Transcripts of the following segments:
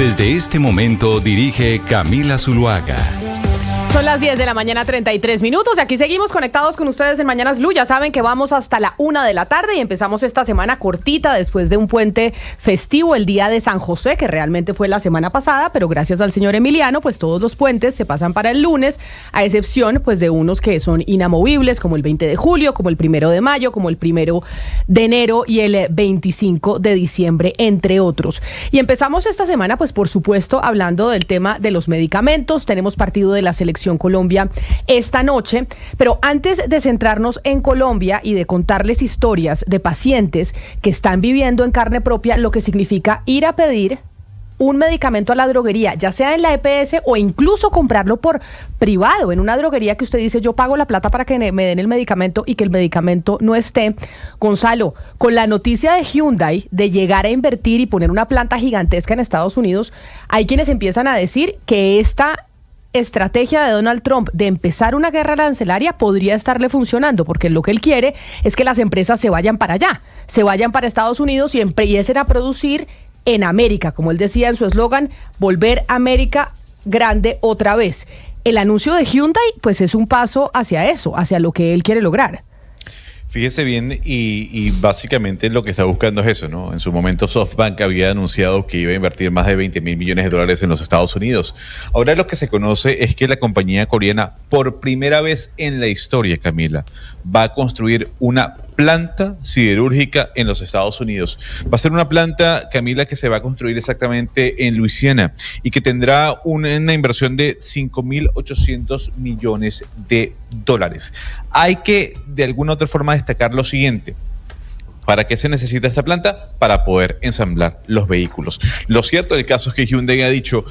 Desde este momento dirige Camila Zuluaga. Son las 10 de la mañana, 33 minutos. Y aquí seguimos conectados con ustedes en Mañanas Blue. Ya saben que vamos hasta la 1 de la tarde y empezamos esta semana cortita después de un puente festivo, el día de San José, que realmente fue la semana pasada, pero gracias al señor Emiliano, pues todos los puentes se pasan para el lunes, a excepción pues de unos que son inamovibles, como el 20 de julio, como el 1 de mayo, como el 1 de enero y el 25 de diciembre, entre otros. Y empezamos esta semana, pues por supuesto, hablando del tema de los medicamentos. Tenemos partido de la selección Colombia esta noche, pero antes de centrarnos en Colombia y de contarles historias de pacientes que están viviendo en carne propia lo que significa ir a pedir un medicamento a la droguería, ya sea en la EPS o incluso comprarlo por privado, en una droguería que usted dice, yo pago la plata para que me den el medicamento y que el medicamento no esté. Gonzalo, con la noticia de Hyundai de llegar a invertir y poner una planta gigantesca en Estados Unidos, hay quienes empiezan a decir que esta estrategia de Donald Trump de empezar una guerra arancelaria podría estarle funcionando, porque lo que él quiere es que las empresas se vayan para allá, se vayan para Estados Unidos y empiecen a producir en América, como él decía en su eslogan, volver América grande otra vez. El anuncio de Hyundai pues es un paso hacia eso, hacia lo que él quiere lograr. Fíjese bien, y básicamente lo que está buscando es eso, ¿no? En su momento SoftBank había anunciado que iba a invertir más de $20,000 millones en los Estados Unidos. Ahora lo que se conoce es que la compañía coreana, por primera vez en la historia, Camila, va a construir una planta siderúrgica en los Estados Unidos. Va a ser una planta, Camila, que se va a construir exactamente en Luisiana y que tendrá una inversión de $5,800 millones. Hay que, de alguna otra forma, destacar lo siguiente. ¿Para qué se necesita esta planta? Para poder ensamblar los vehículos. Lo cierto del caso es que Hyundai ha dicho,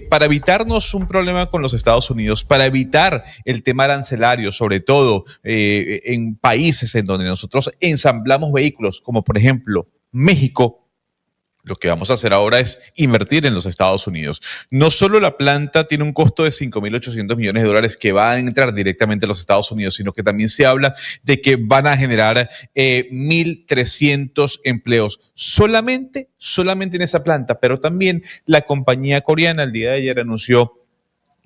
para evitarnos un problema con los Estados Unidos, para evitar el tema arancelario, sobre todo en países en donde nosotros ensamblamos vehículos, como por ejemplo México, lo que vamos a hacer ahora es invertir en los Estados Unidos. No solo la planta tiene un costo de $5,800 millones que va a entrar directamente a los Estados Unidos, sino que también se habla de que van a generar 1,300 empleos solamente en esa planta. Pero también la compañía coreana el día de ayer anunció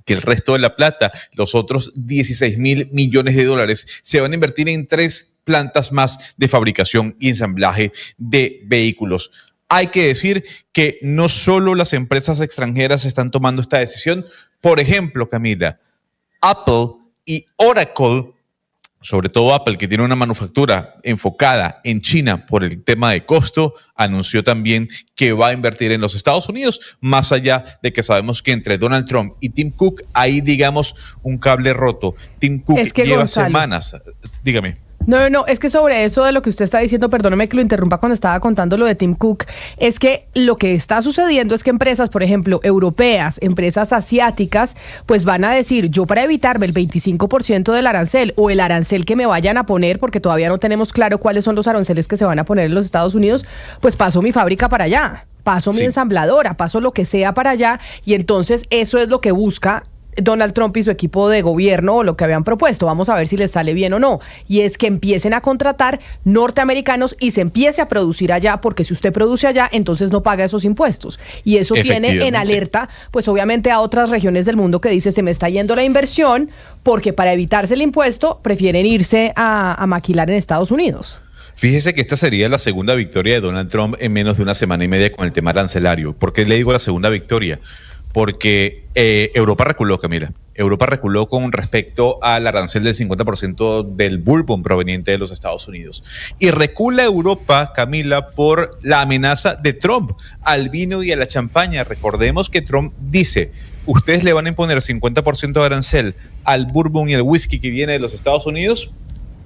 que el resto de la plata, los otros $16,000 millones, se van a invertir en 3 plantas más de fabricación y ensamblaje de vehículos. Hay que decir que no solo las empresas extranjeras están tomando esta decisión. Por ejemplo, Camila, Apple y Oracle, sobre todo Apple, que tiene una manufactura enfocada en China por el tema de costo, anunció también que va a invertir en los Estados Unidos, más allá de que sabemos que entre Donald Trump y Tim Cook hay, digamos, un cable roto. Tim Cook lleva Gonzalo, semanas. Dígame. No, es que sobre eso de lo que usted está diciendo, perdóneme que lo interrumpa cuando estaba contando lo de Tim Cook, es que lo que está sucediendo es que empresas, por ejemplo, europeas, empresas asiáticas, pues van a decir, yo para evitarme el 25% del arancel o el arancel que me vayan a poner, porque todavía no tenemos claro cuáles son los aranceles que se van a poner en los Estados Unidos, pues paso mi fábrica para allá, paso mi ensambladora, paso lo que sea para allá, y entonces eso es lo que busca Donald Trump y su equipo de gobierno o lo que habían propuesto. Vamos a ver si les sale bien o no. Y es que empiecen a contratar norteamericanos y se empiece a producir allá, porque si usted produce allá, entonces no paga esos impuestos. Y eso tiene en alerta, pues obviamente a otras regiones del mundo que dice, se me está yendo la inversión, porque para evitarse el impuesto prefieren irse a maquilar en Estados Unidos. Fíjese que esta sería la segunda victoria de Donald Trump en menos de una semana y media con el tema arancelario. ¿Por qué le digo la segunda victoria? Porque Europa reculó, Camila. Europa reculó con respecto al arancel del 50% del bourbon proveniente de los Estados Unidos. Y recula Europa, Camila, por la amenaza de Trump al vino y a la champaña. Recordemos que Trump dice, ustedes le van a imponer 50% de arancel al bourbon y al whisky que viene de los Estados Unidos,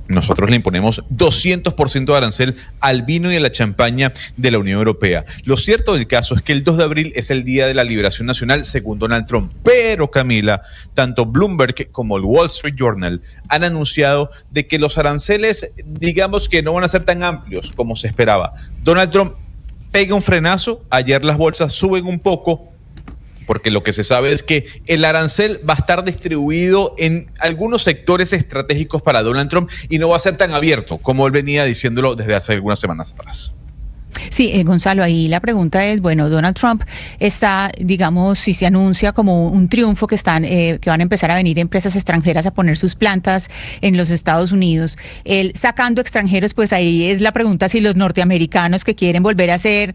nosotros le imponemos 200% de arancel al vino y a la champaña de la Unión Europea. Lo cierto del caso es que el 2 de abril es el Día de la Liberación Nacional, según Donald Trump. Pero, Camila, tanto Bloomberg como el Wall Street Journal han anunciado de que los aranceles, digamos que no van a ser tan amplios como se esperaba. Donald Trump pega un frenazo, ayer las bolsas suben un poco, porque lo que se sabe es que el arancel va a estar distribuido en algunos sectores estratégicos para Donald Trump y no va a ser tan abierto como él venía diciéndolo desde hace algunas semanas atrás. Sí, Gonzalo, ahí la pregunta es, bueno, Donald Trump está, digamos, si se anuncia como un triunfo que van a empezar a venir empresas extranjeras a poner sus plantas en los Estados Unidos, él sacando extranjeros, pues ahí es la pregunta si los norteamericanos que quieren volver a ser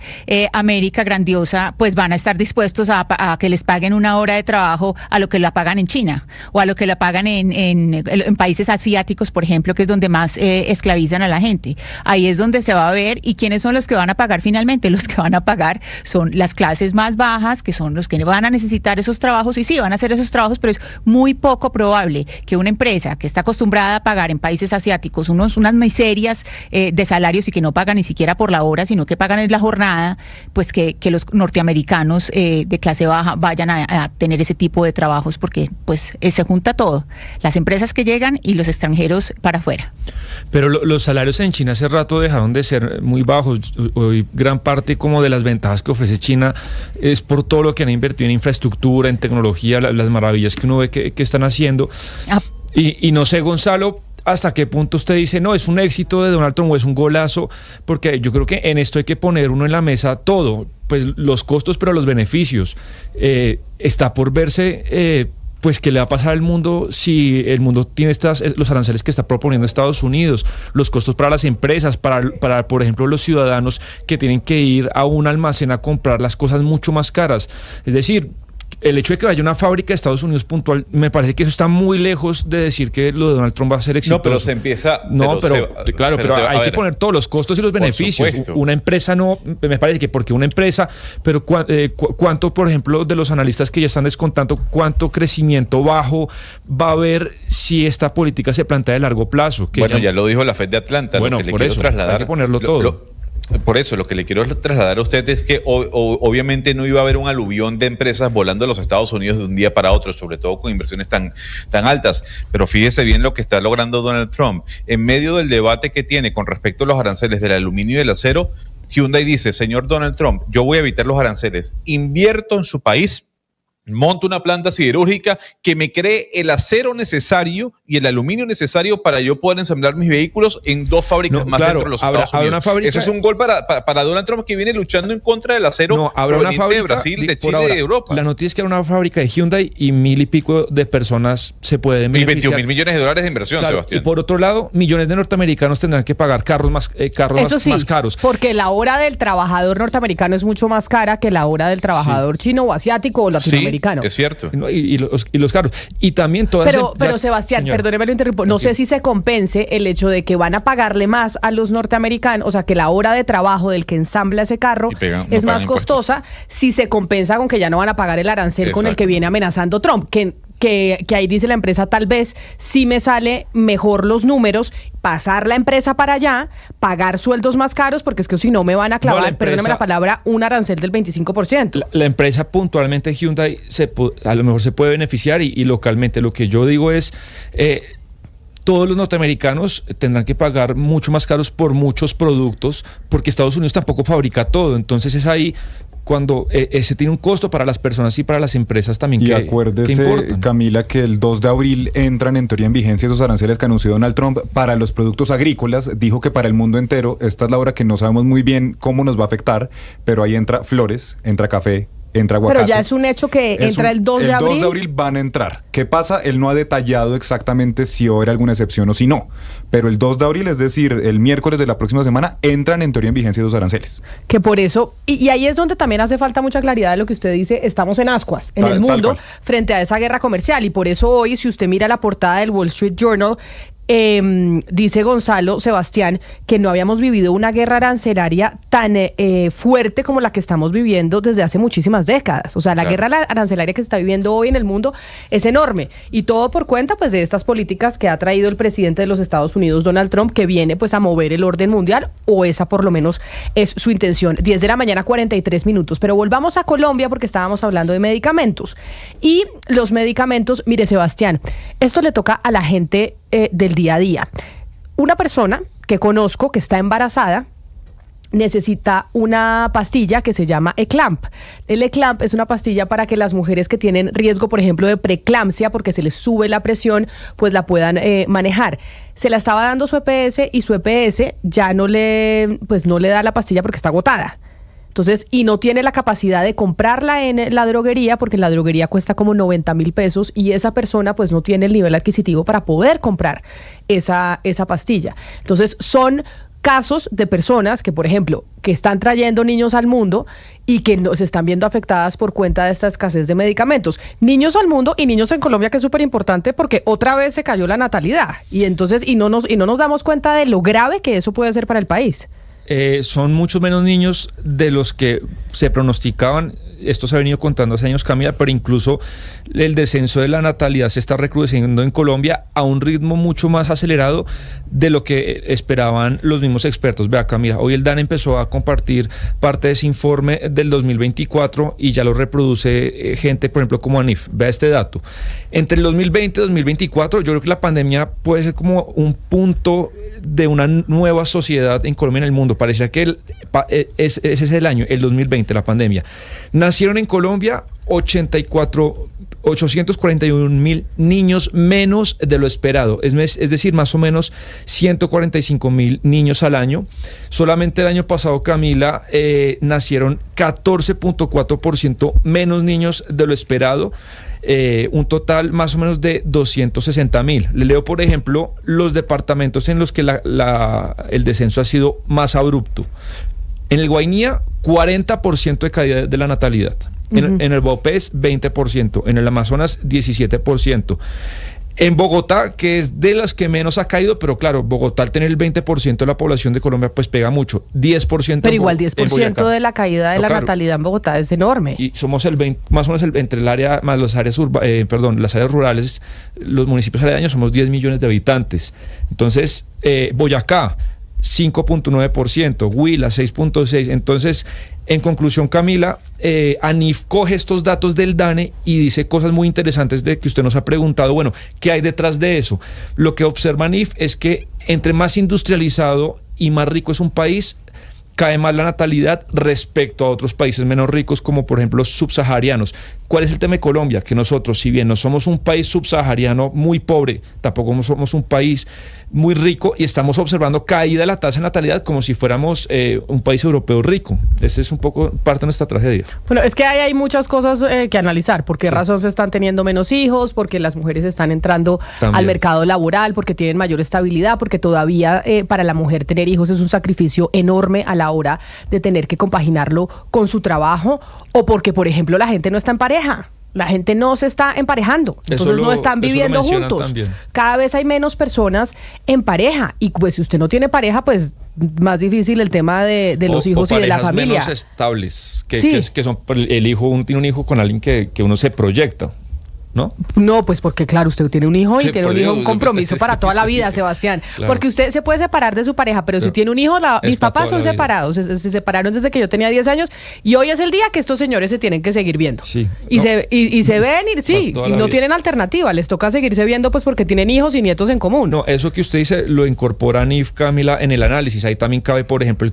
América grandiosa, pues van a estar dispuestos a que les paguen una hora de trabajo a lo que la pagan en China o a lo que la pagan en países asiáticos, por ejemplo, que es donde más esclavizan a la gente. Ahí es donde se va a ver, y quiénes son los que van a pagar finalmente. Los que van a pagar son las clases más bajas, que son los que van a necesitar esos trabajos, y sí, van a hacer esos trabajos, pero es muy poco probable que una empresa que está acostumbrada a pagar en países asiáticos unas miserias de salarios y que no pagan ni siquiera por la hora, sino que pagan en la jornada, pues que los norteamericanos de clase baja vayan a tener ese tipo de trabajos, porque pues se junta todo, las empresas que llegan y los extranjeros para afuera. Pero los salarios en China hace rato dejaron de ser muy bajos. Hoy gran parte como de las ventajas que ofrece China es por todo lo que han invertido en infraestructura, en tecnología, las maravillas que uno ve que están haciendo. Y no sé, Gonzalo, ¿hasta qué punto usted dice, no, es un éxito de Donald Trump o es un golazo? Porque yo creo que en esto hay que poner uno en la mesa todo, pues los costos, pero los beneficios. Está por verse... pues qué le va a pasar al mundo si el mundo tiene los aranceles que está proponiendo Estados Unidos, los costos para las empresas, para por ejemplo los ciudadanos que tienen que ir a un almacén a comprar las cosas mucho más caras. Es decir, el hecho de que vaya una fábrica de Estados Unidos puntual, me parece que eso está muy lejos de decir que lo de Donald Trump va a ser exitoso. No, pero se empieza... pero hay que poner todos los costos y los beneficios. Una empresa no, me parece que porque una empresa, pero cuánto, por ejemplo, de los analistas que ya están descontando, cuánto crecimiento bajo va a haber si esta política se plantea de largo plazo. Ya lo dijo la Fed de Atlanta. Bueno, lo que le por quiero eso, trasladar, hay que ponerlo todo. Por eso, lo que le quiero trasladar a usted es que obviamente no iba a haber un aluvión de empresas volando a los Estados Unidos de un día para otro, sobre todo con inversiones tan altas. Pero fíjese bien lo que está logrando Donald Trump. En medio del debate que tiene con respecto a los aranceles del aluminio y del acero, Hyundai dice, señor Donald Trump, yo voy a evitar los aranceles, invierto en su país, monto una planta siderúrgica que me cree el acero necesario y el aluminio necesario para yo poder ensamblar mis vehículos en 2 fábricas más dentro de los Estados Unidos. Eso es un gol para Donald Trump, que viene luchando en contra del acero proveniente de Brasil, de Chile y de Europa. La noticia es que habrá una fábrica de Hyundai y 1,000 y pico de personas se pueden beneficiar. Y $21,000 millones de inversión, claro, Sebastián. Y por otro lado, millones de norteamericanos tendrán que pagar carros más caros. Porque la hora del trabajador norteamericano es mucho más cara que la hora del trabajador chino o asiático o latinoamericano. Es cierto. Y los carros. Y también todas Pero Sebastián, perdóneme lo interrumpo. No sé si se compense el hecho de que van a pagarle más a los norteamericanos, o sea, que la hora de trabajo del que ensambla ese carro es más costosa, si se compensa con que ya no van a pagar el arancel con el que viene amenazando Trump, que ahí dice la empresa, tal vez sí me sale mejor los números, pasar la empresa para allá, pagar sueldos más caros, porque es que si no me van a clavar, perdóname la palabra, un arancel del 25%. La empresa puntualmente Hyundai a lo mejor se puede beneficiar y localmente. Lo que yo digo es... todos los norteamericanos tendrán que pagar mucho más caros por muchos productos, porque Estados Unidos tampoco fabrica todo. Entonces es ahí cuando ese tiene un costo para las personas y para las empresas también. Y acuérdese, Camila, que el 2 de abril entran en teoría en vigencia esos aranceles que anunció Donald Trump para los productos agrícolas. Dijo que para el mundo entero. Esta es la hora que no sabemos muy bien cómo nos va a afectar, pero ahí entra flores, entra café, entra aguacate. Pero ya es un hecho que entra el 2 de abril. El 2 de abril van a entrar. ¿Qué pasa? Él no ha detallado exactamente si va a haber alguna excepción o si no. Pero el 2 de abril, es decir, el miércoles de la próxima semana, entran en teoría en vigencia los aranceles. Que por eso, y ahí es donde también hace falta mucha claridad de lo que usted dice, estamos en ascuas, en el mundo, frente a esa guerra comercial. Y por eso hoy, si usted mira la portada del Wall Street Journal, dice Gonzalo Sebastián que no habíamos vivido una guerra arancelaria tan fuerte como la que estamos viviendo desde hace muchísimas décadas. O sea, la guerra arancelaria que se está viviendo hoy en el mundo es enorme, y todo por cuenta pues de estas políticas que ha traído el presidente de los Estados Unidos, Donald Trump, que viene pues a mover el orden mundial, o esa por lo menos es su intención. 10 de la mañana, 43 minutos. Pero volvamos a Colombia, porque estábamos hablando de medicamentos. Y los medicamentos, mire, Sebastián, esto le toca a la gente del día a día. Una persona que conozco que está embarazada necesita una pastilla que se llama Eclamp. El Eclamp es una pastilla para que las mujeres que tienen riesgo, por ejemplo, de preeclampsia, porque se les sube la presión, pues la puedan manejar. Se la estaba dando su EPS y su EPS ya no le da la pastilla porque está agotada. Entonces, y no tiene la capacidad de comprarla en la droguería, porque en la droguería cuesta como 90,000 pesos y esa persona pues no tiene el nivel adquisitivo para poder comprar esa pastilla. Entonces, son casos de personas que, por ejemplo, que están trayendo niños al mundo y que se están viendo afectadas por cuenta de esta escasez de medicamentos. Niños al mundo y niños en Colombia, que es súper importante porque otra vez se cayó la natalidad. Y entonces, no nos damos cuenta de lo grave que eso puede ser para el país. Son muchos menos niños de los que se pronosticaban. Esto se ha venido contando hace años, Camila, pero incluso el descenso de la natalidad se está recrudeciendo en Colombia a un ritmo mucho más acelerado de lo que esperaban los mismos expertos. Vea, Camila, hoy el DANE empezó a compartir parte de ese informe del 2024 y ya lo reproduce gente, por ejemplo, como ANIF. Vea este dato. Entre el 2020 y 2024, yo creo que la pandemia puede ser como un punto de una nueva sociedad en Colombia y en el mundo. Parecía que ese es el año, el 2020, la pandemia. Nacieron en Colombia 841,000 niños menos de lo esperado, es decir, más o menos 145,000 niños al año. Solamente el año pasado, Camila, nacieron 14.4% menos niños de lo esperado. Un total más o menos de 260,000. Le leo, por ejemplo, los departamentos en los que el descenso ha sido más abrupto. En el Guainía, 40% de caída de la natalidad. En el Baupés, 20%. En el Amazonas, 17%. En Bogotá, que es de las que menos ha caído, pero claro, Bogotá al tener el 20% de la población de Colombia, pues pega mucho. 10%. Pero igual 10% de la caída de la natalidad en Bogotá es enorme. Y somos más o menos entre el área, más las áreas las áreas rurales, los municipios aledaños, somos 10 millones de habitantes. Entonces, Boyacá, 5.9%, Huila 6.6%. Entonces, en conclusión, Camila, ANIF coge estos datos del DANE y dice cosas muy interesantes de que usted nos ha preguntado, bueno, ¿qué hay detrás de eso? Lo que observa ANIF es que entre más industrializado y más rico es un país, cae más la natalidad respecto a otros países menos ricos, como por ejemplo los subsaharianos. ¿Cuál es el tema de Colombia? Que nosotros, si bien no somos un país subsahariano muy pobre, tampoco somos un país muy rico y estamos observando caída de la tasa de natalidad como si fuéramos un país europeo rico. Ese es un poco parte de nuestra tragedia. Bueno, es que hay muchas cosas que analizar. ¿Por qué razón se están teniendo menos hijos? Porque las mujeres están entrando al mercado laboral, porque tienen mayor estabilidad, porque todavía para la mujer tener hijos es un sacrificio enorme a la hora de tener que compaginarlo con su trabajo, o porque, por ejemplo, la gente no está en pareja. La gente no se está emparejando, entonces no están viviendo juntos. También. Cada vez hay menos personas en pareja y pues si usted no tiene pareja, pues más difícil el tema de los hijos y de la familia. Menos estables, que son uno tiene un hijo con alguien que uno se proyecta. ¿No? No, pues porque claro, usted tiene un hijo y tiene un compromiso para toda la vida, Sebastián. Claro. Porque usted se puede separar de su pareja, pero si tiene un hijo, mis papás son separados, se separaron desde que yo tenía 10 años y hoy es el día que estos señores se tienen que seguir viendo. Sí. Y se ven y no tienen alternativa, les toca seguirse viendo pues porque tienen hijos y nietos en común. No, eso que usted dice lo incorpora ANIF, Camila, en el análisis. Ahí también cabe, por ejemplo,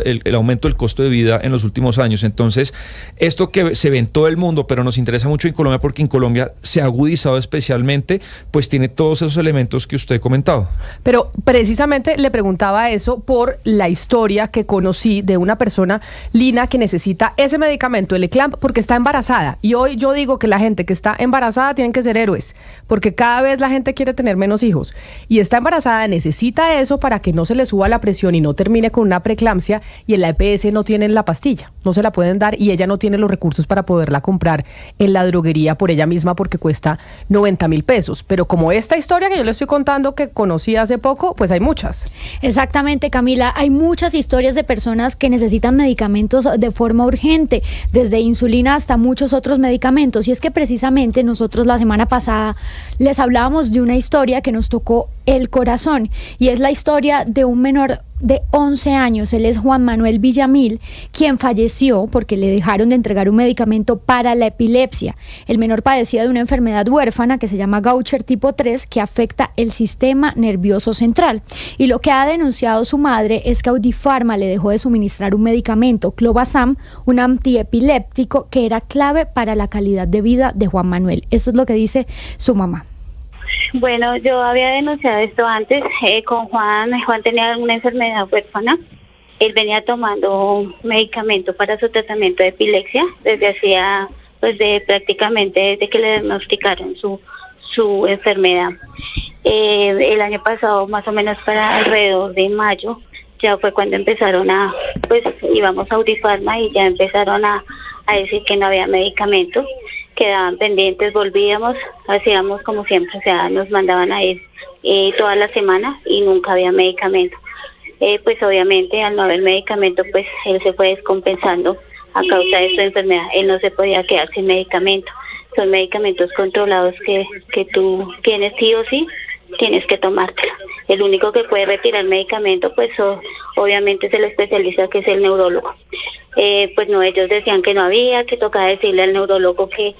el aumento del costo de vida en los últimos años. Entonces, esto que se ve en todo el mundo, pero nos interesa mucho en Colombia porque en Colombia se ha agudizado especialmente, pues tiene todos esos elementos que usted comentaba. Pero precisamente le preguntaba eso por la historia que conocí de una persona, Lina, que necesita ese medicamento, el Eclamp, porque está embarazada. Y hoy yo digo que la gente que está embarazada tienen que ser héroes, porque cada vez la gente quiere tener menos hijos. Y está embarazada, necesita eso para que no se le suba la presión y no termine con una preeclampsia, y en la EPS no tienen la pastilla, no se la pueden dar y ella no tiene los recursos para poderla comprar en la droguería por ella misma porque cuesta 90,000 pesos. Pero como esta historia que yo le estoy contando que conocí hace poco, pues hay muchas. Exactamente, Camila. Hay muchas historias de personas que necesitan medicamentos de forma urgente, desde insulina hasta muchos otros medicamentos. Y es que precisamente nosotros la semana pasada les hablábamos de una historia que nos tocó el corazón y es la historia de un menor de 11 años, él es Juan Manuel Villamil, quien falleció porque le dejaron de entregar un medicamento para la epilepsia. El menor padecía de una enfermedad huérfana que se llama Gaucher tipo 3, que afecta el sistema nervioso central. Y lo que ha denunciado su madre es que Audifarma le dejó de suministrar un medicamento, Clobazam, un antiepiléptico que era clave para la calidad de vida de Juan Manuel. Esto es lo que dice su mamá. Bueno, yo había denunciado esto antes con Juan. Juan tenía una enfermedad huérfana. Él venía tomando medicamento para su tratamiento de epilepsia desde hacía, prácticamente desde que le diagnosticaron su enfermedad. El año pasado, más o menos para alrededor de mayo, ya fue cuando empezaron íbamos a Audifarma y ya empezaron a decir que no había medicamento. Quedaban pendientes, volvíamos, hacíamos como siempre, o sea, nos mandaban a ir todas las semanas y nunca había medicamento. Pues obviamente al no haber medicamento, pues él se fue descompensando a causa de su enfermedad. Él no se podía quedar sin medicamento. Son medicamentos controlados que tú tienes sí o sí, tienes que tomártelo. El único que puede retirar medicamento, pues obviamente es el especialista, que es el neurólogo. Pues no, ellos decían que no había, que tocaba decirle al neurólogo que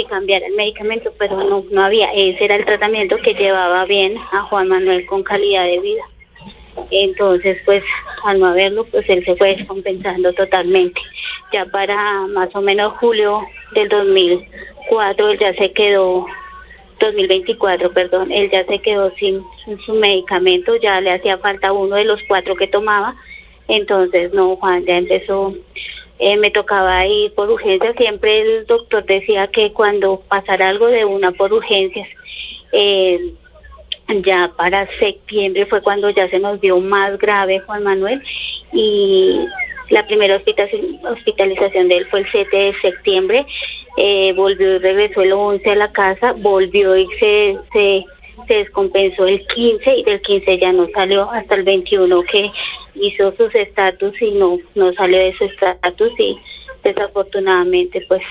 cambiara el medicamento, pero no había. Ese era el tratamiento que llevaba bien a Juan Manuel con calidad de vida. Entonces, pues al no haberlo, pues él se fue descompensando totalmente. Ya para más o menos julio del 2024, él ya se quedó 2024, perdón, él ya se quedó sin su medicamento, ya le hacía falta uno de los 4 que tomaba. Entonces, no, Juan ya empezó, me tocaba ir por urgencias. Siempre el doctor decía que cuando pasara algo de una por urgencias, ya para septiembre fue cuando ya se nos vio más grave Juan Manuel, y la primera hospitalización de él fue el 7 de septiembre. Volvió y regresó el 11 a la casa, volvió y se descompensó el 15, y del 15 ya no salió hasta el 21, que hizo sus estatus y no salió de su estatus, y desafortunadamente pues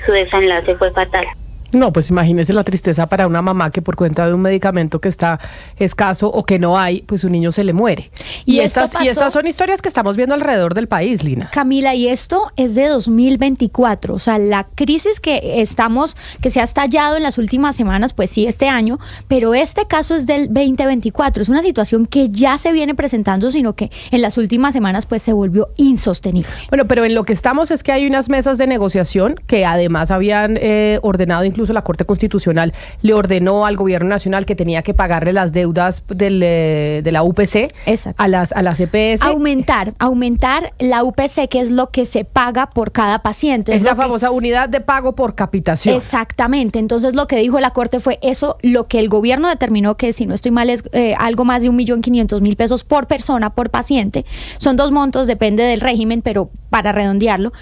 su desenlace fue fatal. No, pues imagínese la tristeza para una mamá que por cuenta de un medicamento que está escaso o que no hay, pues su niño se le muere. Y estas son historias que estamos viendo alrededor del país, Lina. Camila, y esto es de 2024, o sea, la crisis que se ha estallado en las últimas semanas, pues sí, este año, pero este caso es del 2024, es una situación que ya se viene presentando, sino que en las últimas semanas pues se volvió insostenible. Bueno, pero en lo que estamos es que hay unas mesas de negociación que además habían ordenado, incluso la Corte Constitucional le ordenó al Gobierno Nacional que tenía que pagarle las deudas de la UPC. Exacto. a las EPS. Aumentar la UPC, que es lo que se paga por cada paciente. Es la famosa unidad de pago por capitación. Exactamente. Entonces lo que dijo la Corte fue eso, lo que el gobierno determinó, que si no estoy mal es algo más de 1.500.000 pesos por persona, por paciente. Son 2 montos, depende del régimen, pero para redondearlo.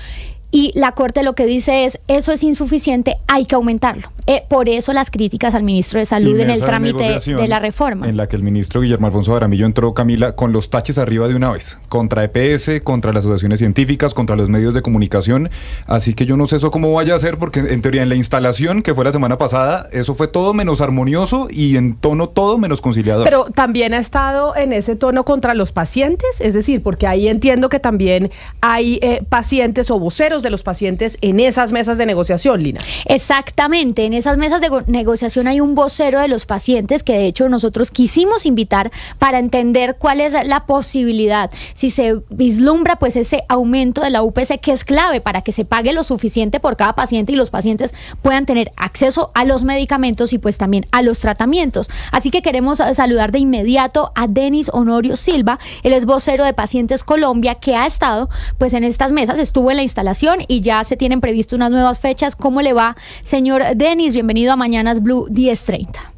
Y la Corte lo que dice es, eso es insuficiente, hay que aumentarlo. Por eso las críticas al ministro de Salud en el trámite de la reforma. En la que el ministro Guillermo Alfonso Jaramillo entró, Camila, con los taches arriba de una vez, contra EPS, contra las asociaciones científicas, contra los medios de comunicación. Así que yo no sé eso cómo vaya a ser, porque en teoría en la instalación que fue la semana pasada, eso fue todo menos armonioso y en tono todo menos conciliador. Pero también ha estado en ese tono contra los pacientes, es decir, porque ahí entiendo que también hay pacientes o voceros de los pacientes en esas mesas de negociación, Lina. Exactamente, en esas mesas de negociación hay un vocero de los pacientes que de hecho nosotros quisimos invitar para entender cuál es la posibilidad, si se vislumbra pues ese aumento de la UPC, que es clave para que se pague lo suficiente por cada paciente y los pacientes puedan tener acceso a los medicamentos y pues también a los tratamientos. Así que queremos saludar de inmediato a Denis Honorio Silva, él es vocero de Pacientes Colombia, que ha estado pues en estas mesas, estuvo en la instalación y ya se tienen previsto unas nuevas fechas. ¿Cómo le va, señor Denis? Bienvenido a Mañanas Blue 10:30.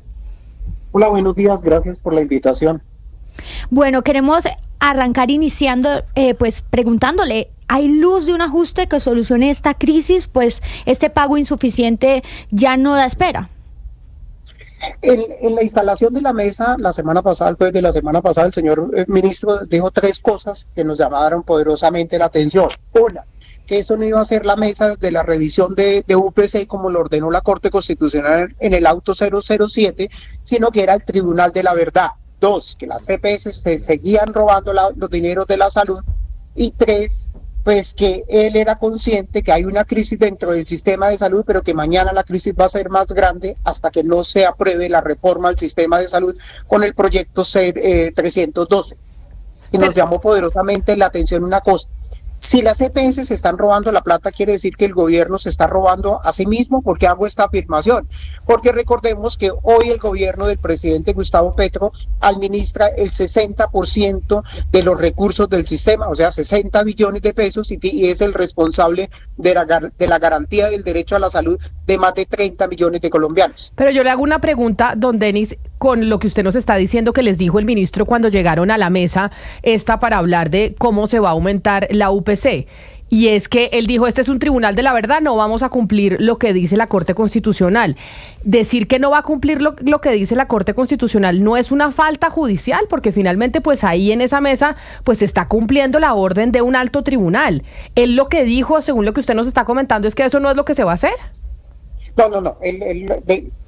Hola, buenos días, gracias por la invitación. Bueno, queremos arrancar iniciando, pues preguntándole, ¿hay luz de un ajuste que solucione esta crisis? Pues este pago insuficiente ya no da espera. En la instalación de la mesa, la semana pasada, el jueves de la semana pasada, el señor ministro dijo 3 cosas que nos llamaron poderosamente la atención. Una, que eso no iba a ser la mesa de la revisión de UPC como lo ordenó la Corte Constitucional en el auto 007, sino que era el Tribunal de la Verdad. 2, que las EPS se seguían robando los dineros de la salud, y 3, pues que él era consciente que hay una crisis dentro del sistema de salud, pero que mañana la crisis va a ser más grande hasta que no se apruebe la reforma al sistema de salud con el proyecto 312. Y nos llamó poderosamente la atención una cosa: si las EPS se están robando la plata, quiere decir que el gobierno se está robando a sí mismo. ¿Por qué hago esta afirmación? Porque recordemos que hoy el gobierno del presidente Gustavo Petro administra el 60% de los recursos del sistema, o sea, 60 billones de pesos, y es el responsable de la garantía del derecho a la salud de más de 30 millones de colombianos. Pero yo le hago una pregunta, don Denis, con lo que usted nos está diciendo que les dijo el ministro cuando llegaron a la mesa para hablar de cómo se va a aumentar la UPC. Y es que él dijo, este es un tribunal de la verdad, no vamos a cumplir lo que dice la Corte Constitucional. Decir que no va a cumplir lo que dice la Corte Constitucional no es una falta judicial, porque finalmente pues ahí en esa mesa pues se está cumpliendo la orden de un alto tribunal. Él lo que dijo, según lo que usted nos está comentando, es que eso no es lo que se va a hacer. No.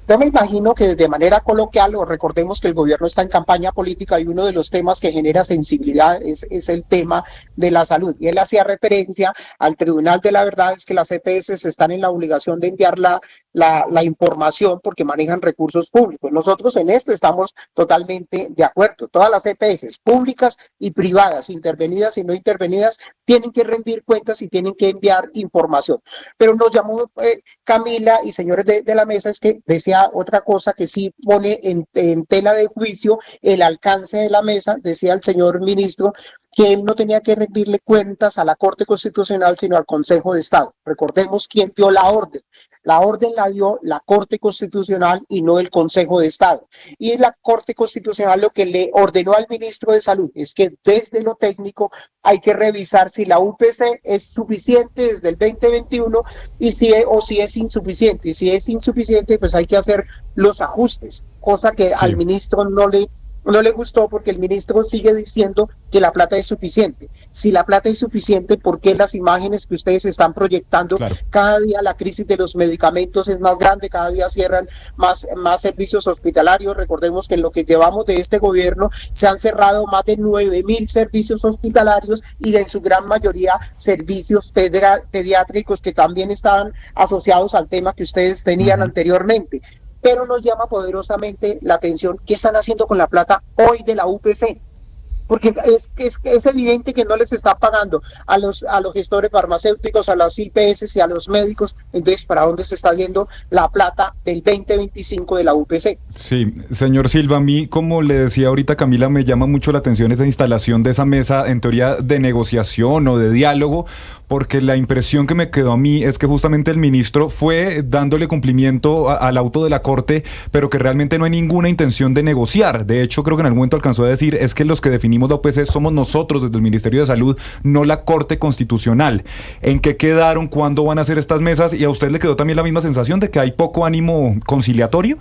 Yo me imagino que de manera coloquial, o recordemos que el gobierno está en campaña política y uno de los temas que genera sensibilidad es el tema de la salud. Y él hacía referencia al Tribunal de la Verdad, es que las EPS están en la obligación de enviar la información porque manejan recursos públicos. Nosotros en esto estamos totalmente de acuerdo. Todas las EPS, públicas y privadas, intervenidas y no intervenidas, tienen que rendir cuentas y tienen que enviar información. Pero nos llamó Camila y señores de la mesa, es que decía otra cosa que sí pone en tela de juicio el alcance de la mesa. Decía el señor ministro que él no tenía que rendirle cuentas a la Corte Constitucional, sino al Consejo de Estado. Recordemos quién dio la orden. La orden la dio la Corte Constitucional y no el Consejo de Estado. Y la Corte Constitucional lo que le ordenó al ministro de Salud es que desde lo técnico hay que revisar si la UPC es suficiente desde el 2021 y si es insuficiente. Y si es insuficiente, pues hay que hacer los ajustes, cosa que al ministro no le gustó, porque el ministro sigue diciendo que la plata es suficiente. Si la plata es suficiente, ¿por qué las imágenes que ustedes están proyectando? Claro. Cada día la crisis de los medicamentos es más grande, cada día cierran más servicios hospitalarios. Recordemos que en lo que llevamos de este gobierno se han cerrado más de 9.000 servicios hospitalarios y en su gran mayoría servicios pediátricos que también estaban asociados al tema que ustedes tenían anteriormente. Pero nos llama poderosamente la atención qué están haciendo con la plata hoy de la UPC, porque es evidente que no les está pagando a los gestores farmacéuticos, a las IPS y a los médicos. Entonces, ¿para dónde se está yendo la plata del 2025 de la UPC? Sí, señor Silva, a mí, como le decía ahorita Camila, me llama mucho la atención esa instalación de esa mesa, en teoría de negociación o de diálogo, porque la impresión que me quedó a mí es que justamente el ministro fue dándole cumplimiento al auto de la Corte, pero que realmente no hay ninguna intención de negociar. De hecho, creo que en algún momento alcanzó a decir, es que los que definimos la UPC somos nosotros desde el Ministerio de Salud, no la Corte Constitucional. ¿En qué quedaron? ¿Cuándo van a hacer estas mesas? ¿Y a usted le quedó también la misma sensación de que hay poco ánimo conciliatorio?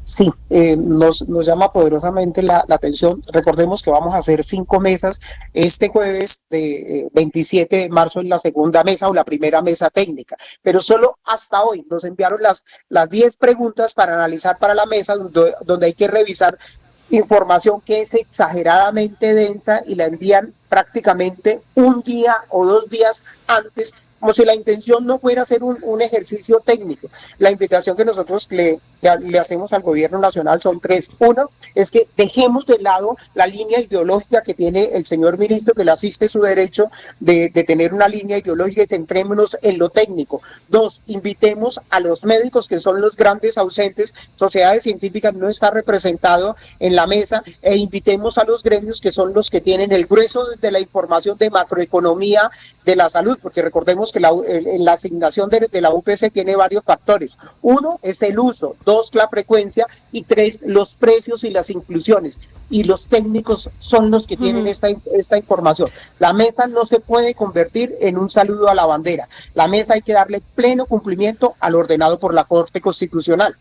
Sí, nos llama poderosamente la atención. Recordemos que vamos a hacer 5 mesas. Este jueves de 27 de marzo es la segunda mesa o la primera mesa técnica, pero solo hasta hoy nos enviaron las 10 preguntas para analizar para la mesa, donde hay que revisar información que es exageradamente densa y la envían prácticamente un día o 2 días antes, como si la intención no fuera hacer un ejercicio técnico. La invitación que nosotros le hacemos al gobierno nacional son 3. 1, es que dejemos de lado la línea ideológica que tiene el señor ministro, que le asiste su derecho de tener una línea ideológica, y centrémonos en lo técnico. 2, invitemos a los médicos, que son los grandes ausentes. Sociedades científicas no está representado en la mesa, e invitemos a los gremios, que son los que tienen el grueso de la información de macroeconomía de la salud, porque recordemos que la asignación de la UPC tiene varios factores. 1 es el uso, 2 la frecuencia, y 3 los precios y las inclusiones. Y los técnicos son los que tienen esta información. La mesa no se puede convertir en un saludo a la bandera. La mesa hay que darle pleno cumplimiento al ordenado por la Corte Constitucional.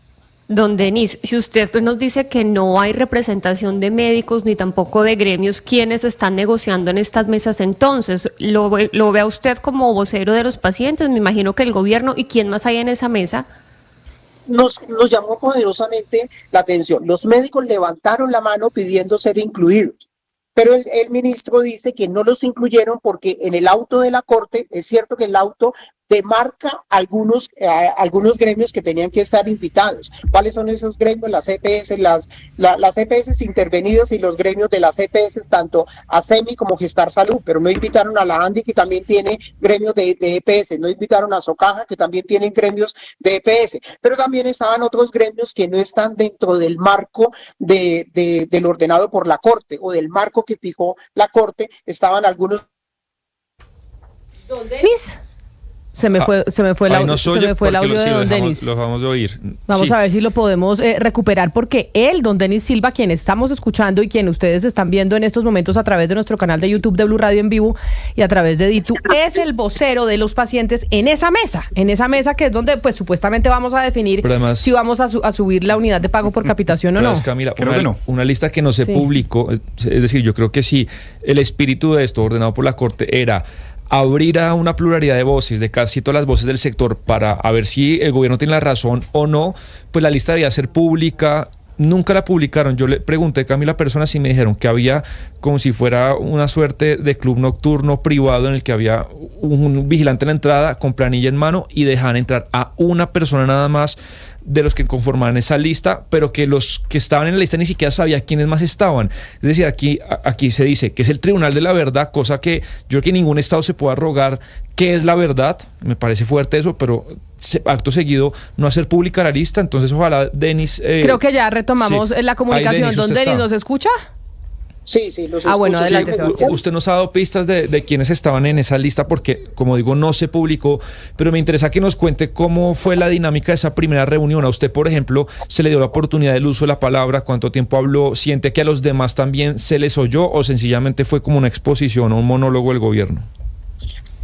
Don Denis, si usted nos dice que no hay representación de médicos ni tampoco de gremios, ¿quiénes están negociando en estas mesas entonces? ¿Lo ve a usted como vocero de los pacientes? Me imagino que el gobierno. ¿Y quién más hay en esa mesa? nos llamó poderosamente la atención. Los médicos levantaron la mano pidiendo ser incluidos. Pero el ministro dice que no los incluyeron porque en el auto de la Corte, es cierto que el auto demarca algunos gremios que tenían que estar invitados. ¿Cuáles son esos gremios? Las EPS, las EPS intervenidos y los gremios de las EPS, tanto ASEMI como Gestar Salud, pero no invitaron a la ANDI, que también tiene gremios de EPS, no invitaron a Socaja, que también tienen gremios de EPS, pero también estaban otros gremios que no están dentro del marco del ordenado por la Corte o del marco que fijó la Corte. Estaban algunos. ¿Don Denis? Se me fue el audio, de don Denis. Lo vamos a oír. Vamos a ver si lo podemos recuperar, porque don Denis Silva, quien estamos escuchando y quien ustedes están viendo en estos momentos a través de nuestro canal de YouTube de Blue Radio en vivo y a través de Ditu, es el vocero de los pacientes en esa mesa que es donde pues supuestamente vamos a definir si vamos a subir la unidad de pago por capitación o no. Camila, una lista que no se publicó, es decir, yo creo que sí, el espíritu de esto ordenado por la Corte era abrir a una pluralidad de voces, de casi todas las voces del sector, para a ver si el gobierno tiene la razón o no, pues la lista debía ser pública. Nunca la publicaron. Yo le pregunté a las personas y me dijeron que había como si fuera una suerte de club nocturno privado en el que había un vigilante en la entrada con planilla en mano y dejaban entrar a una persona nada más de los que conformaban esa lista, pero que los que estaban en la lista ni siquiera sabía quiénes más estaban. Es decir, aquí se dice que es el Tribunal de la Verdad, cosa que yo creo que ningún estado se pueda arrogar qué es la verdad. Me parece fuerte eso, pero acto seguido no hacer pública la lista. Entonces ojalá Denis... creo que ya retomamos la comunicación. ¿Don Denis nos escucha? Sí, los escucho. Bueno, adelante. Usted nos ha dado pistas de quiénes estaban en esa lista porque, como digo, no se publicó, pero me interesa que nos cuente cómo fue la dinámica de esa primera reunión. A usted, por ejemplo, se le dio la oportunidad del uso de la palabra, cuánto tiempo habló, siente que a los demás también se les oyó o sencillamente fue como una exposición o un monólogo del gobierno.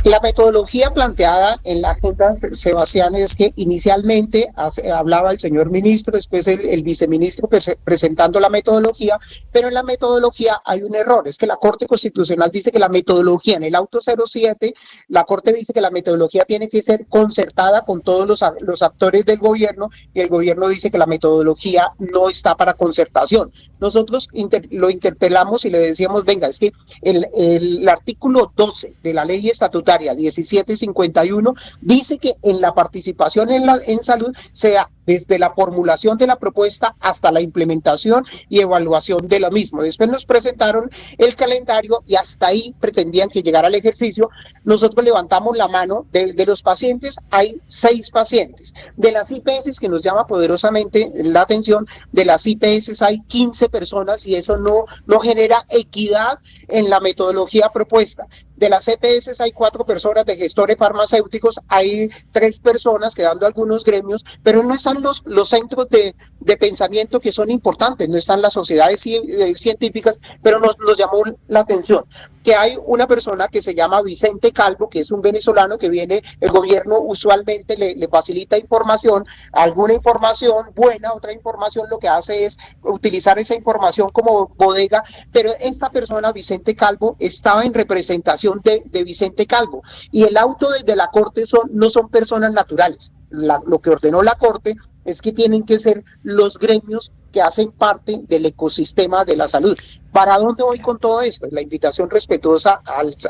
La metodología planteada en la agenda, Sebastián, es que inicialmente hablaba el señor ministro, después el viceministro presentando la metodología, pero en la metodología hay un error, es que la Corte Constitucional dice que la metodología, en el auto 07, la Corte dice que la metodología tiene que ser concertada con todos los actores del gobierno, y el gobierno dice que la metodología no está para concertación. Nosotros lo interpelamos y le decíamos, venga, es que el artículo 12 de la ley estatutaria 1751 dice que en la participación en salud sea desde la formulación de la propuesta hasta la implementación y evaluación de la misma. Después nos presentaron el calendario y hasta ahí pretendían que llegara al ejercicio. Nosotros levantamos la mano de los pacientes, hay 6 pacientes. De las IPS, que nos llama poderosamente la atención, de las IPS hay 15 personas y eso no genera equidad en la metodología propuesta. De las EPS hay 4 personas, de gestores farmacéuticos hay 3 personas, quedando algunos gremios, pero no están los centros de pensamiento que son importantes, no están las sociedades científicas, pero nos llamó la atención que hay una persona que se llama Vicente Calvo, que es un venezolano que viene, el gobierno usualmente le facilita información, alguna información buena, otra información lo que hace es utilizar esa información como bodega, pero esta persona, Vicente Calvo, estaba en representación de Vicente Calvo, y el auto de la Corte no son personas naturales. Lo que ordenó la Corte es que tienen que ser los gremios que hacen parte del ecosistema de la salud. ¿Para dónde voy con todo esto? La invitación respetuosa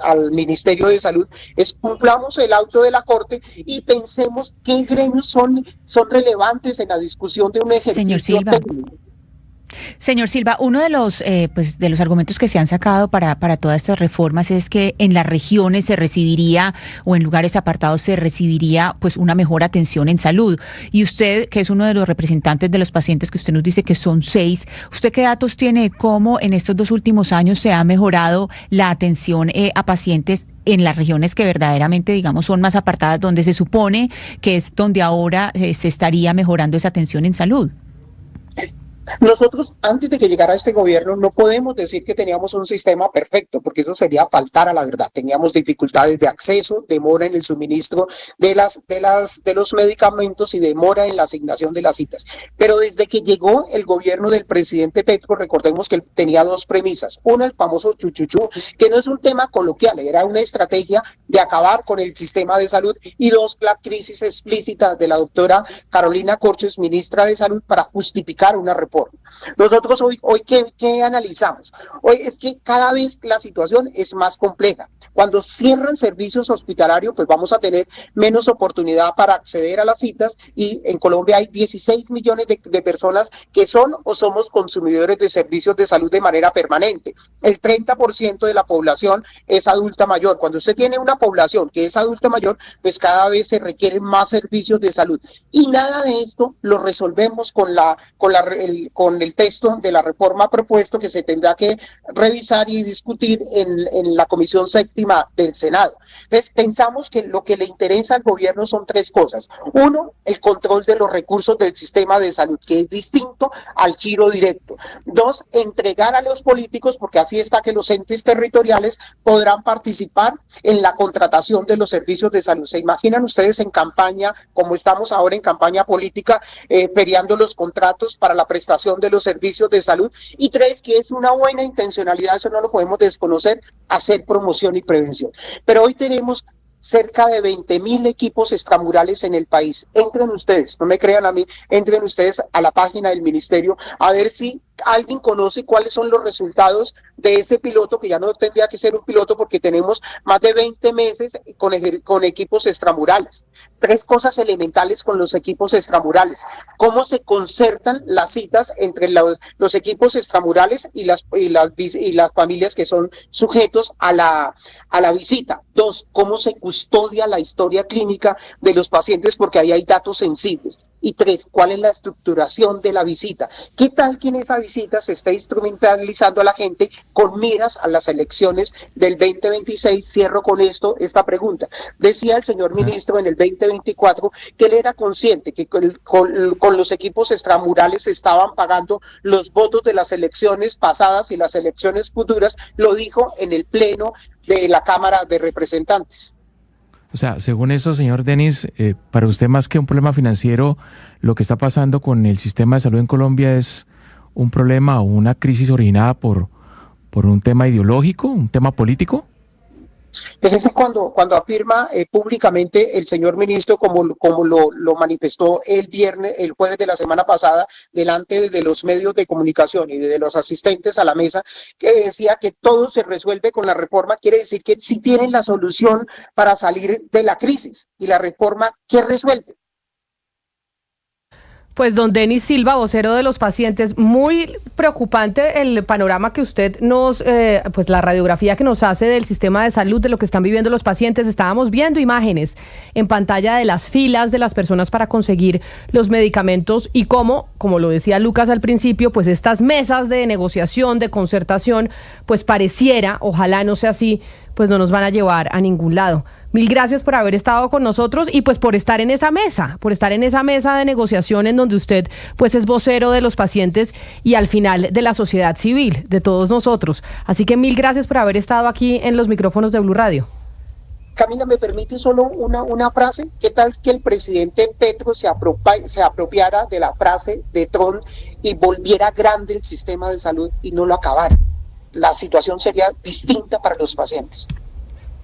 al Ministerio de Salud es cumplamos el auto de la Corte y pensemos qué gremios son relevantes en la discusión de un ejercicio técnico. Señor Silva, uno de los argumentos que se han sacado para todas estas reformas es que en las regiones se recibiría, o en lugares apartados se recibiría pues una mejor atención en salud. Y usted, que es uno de los representantes de los pacientes, que usted nos dice que son 6, ¿usted qué datos tiene de cómo en estos 2 últimos años se ha mejorado la atención a pacientes en las regiones que verdaderamente, digamos, son más apartadas, donde se supone que es donde ahora se estaría mejorando esa atención en salud? Nosotros, antes de que llegara este gobierno, no podemos decir que teníamos un sistema perfecto, porque eso sería faltar a la verdad. Teníamos dificultades de acceso, demora en el suministro de los medicamentos y demora en la asignación de las citas. Pero desde que llegó el gobierno del presidente Petro, recordemos que él tenía dos premisas. Una, el famoso chuchuchú, que no es un tema coloquial, era una estrategia de acabar con el sistema de salud. Y dos, la crisis explícita de la doctora Carolina Corches, ministra de Salud, para justificar una reforma. Nosotros hoy ¿qué analizamos? Hoy es que cada vez la situación es más compleja. Cuando cierran servicios hospitalarios, pues vamos a tener menos oportunidad para acceder a las citas, y en Colombia hay 16 millones de personas que son o somos consumidores de servicios de salud de manera permanente. El 30% de la población es adulta mayor. Cuando usted tiene una población que es adulta mayor, pues cada vez se requieren más servicios de salud. Y nada de esto lo resolvemos con el texto de la reforma propuesto, que se tendrá que revisar y discutir en la Comisión Séptima del Senado. Entonces, pensamos que lo que le interesa al gobierno son tres cosas. Uno, el control de los recursos del sistema de salud, que es distinto al giro directo. Dos, entregar a los políticos, porque así está que los entes territoriales podrán participar en la contratación de los servicios de salud. ¿Se imaginan ustedes en campaña, como estamos ahora en campaña política, peleando los contratos para la prestación de los servicios de salud? Y tres, que es una buena intencionalidad, eso no lo podemos desconocer, hacer promoción y prevención. Pero hoy tenemos cerca de 20.000 equipos extramurales en el país. Entren ustedes, no me crean a mí, entren ustedes a la página del ministerio a ver si alguien conoce cuáles son los resultados de ese piloto, que ya no tendría que ser un piloto porque tenemos más de 20 meses con equipos extramurales. Tres cosas elementales con los equipos extramurales: cómo se concertan las citas entre los equipos extramurales y las familias que son sujetos a la visita. Dos, cómo se custodia la historia clínica de los pacientes, porque ahí hay datos sensibles. Y tres, ¿cuál es la estructuración de la visita? ¿Qué tal que en esa visita se está instrumentalizando a la gente con miras a las elecciones del 2026? Cierro con esta pregunta. Decía el señor ministro en el 2024 que él era consciente que con los equipos extramurales se estaban pagando los votos de las elecciones pasadas y las elecciones futuras. Lo dijo en el pleno de la Cámara de Representantes. O sea, según eso, señor Denis, para usted, más que un problema financiero, lo que está pasando con el sistema de salud en Colombia es un problema o una crisis originada por un tema ideológico, un tema político. Pues ese cuando afirma públicamente el señor ministro, como lo manifestó el jueves de la semana pasada, delante de los medios de comunicación y de los asistentes a la mesa, que decía que todo se resuelve con la reforma. Quiere decir que sí tienen la solución para salir de la crisis. ¿Y la reforma qué resuelve? Pues don Denis Silva, vocero de los pacientes, muy preocupante el panorama que usted pues la radiografía que nos hace del sistema de salud, de lo que están viviendo los pacientes. Estábamos viendo imágenes en pantalla de las filas de las personas para conseguir los medicamentos y como lo decía Lucas al principio, pues estas mesas de negociación, de concertación, pues pareciera, ojalá no sea así, pues no nos van a llevar a ningún lado. Mil gracias por haber estado con nosotros y pues por estar en esa mesa, de negociación en donde usted pues es vocero de los pacientes y al final de la sociedad civil, de todos nosotros. Así que mil gracias por haber estado aquí en los micrófonos de Blue Radio. Camila, ¿me permite solo una frase? ¿Qué tal que el presidente Petro se apropiara de la frase de Trump y volviera grande el sistema de salud y no lo acabara? La situación sería distinta para los pacientes.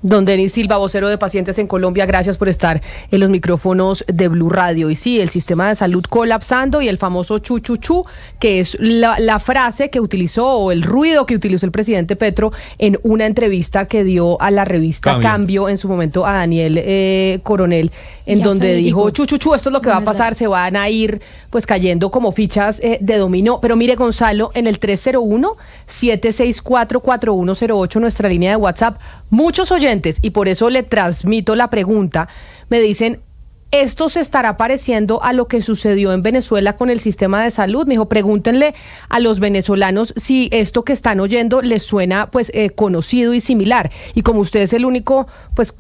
Don Denis Silva, vocero de pacientes en Colombia, gracias por estar en los micrófonos de Blue Radio. Y sí, el sistema de salud colapsando y el famoso chuchuchú, que es la frase que utilizó o el ruido que utilizó el presidente Petro en una entrevista que dio a la revista Cambio en su momento a Daniel Coronel, en donde dijo, chuchuchú, esto es lo que va a pasar, se van a ir pues cayendo como fichas de dominó. Pero mire, Gonzalo, en el 301-764-4108, nuestra línea de WhatsApp, muchos oyentes, y por eso le transmito la pregunta, me dicen, ¿esto se estará pareciendo a lo que sucedió en Venezuela con el sistema de salud? Me dijo, pregúntenle a los venezolanos si esto que están oyendo les suena pues conocido y similar. Y como usted es el único pues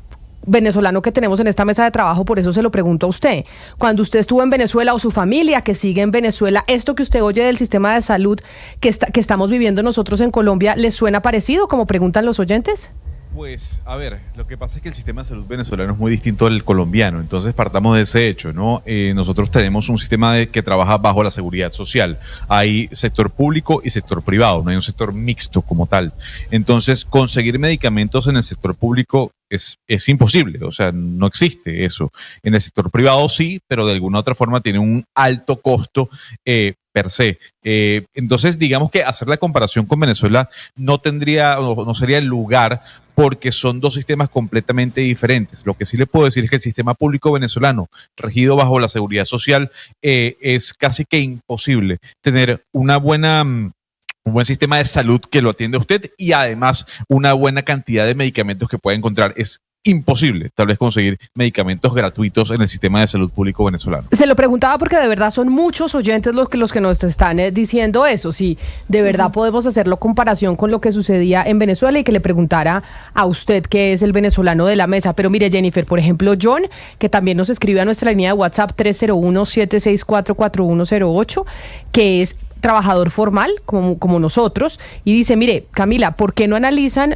venezolano que tenemos en esta mesa de trabajo, por eso se lo pregunto a usted. Cuando usted estuvo en Venezuela o su familia que sigue en Venezuela, ¿esto que usted oye del sistema de salud que estamos viviendo nosotros en Colombia, ¿les suena parecido, como preguntan los oyentes? Pues, a ver, lo que pasa es que el sistema de salud venezolano es muy distinto al colombiano, entonces partamos de ese hecho, ¿no? Nosotros tenemos un sistema que trabaja bajo la seguridad social. Hay sector público y sector privado, no hay un sector mixto como tal. Entonces, conseguir medicamentos en el sector público es imposible, o sea, no existe eso. En el sector privado sí, pero de alguna otra forma tiene un alto costo per se. Entonces, digamos que hacer la comparación con Venezuela no sería el lugar, porque son dos sistemas completamente diferentes. Lo que sí le puedo decir es que el sistema público venezolano, regido bajo la seguridad social, es casi que imposible tener un buen sistema de salud que lo atiende a usted y además una buena cantidad de medicamentos que puede encontrar. Es imposible tal vez conseguir medicamentos gratuitos en el sistema de salud público venezolano. Se lo preguntaba porque de verdad son muchos oyentes los que nos están diciendo eso, si de verdad podemos hacerlo comparación con lo que sucedía en Venezuela, y que le preguntara a usted, que es el venezolano de la mesa. Pero mire, Jennifer, por ejemplo, John, que también nos escribe a nuestra línea de WhatsApp 301-764-4108, que es trabajador formal como nosotros, y dice, mire, Camila, ¿por qué no analizan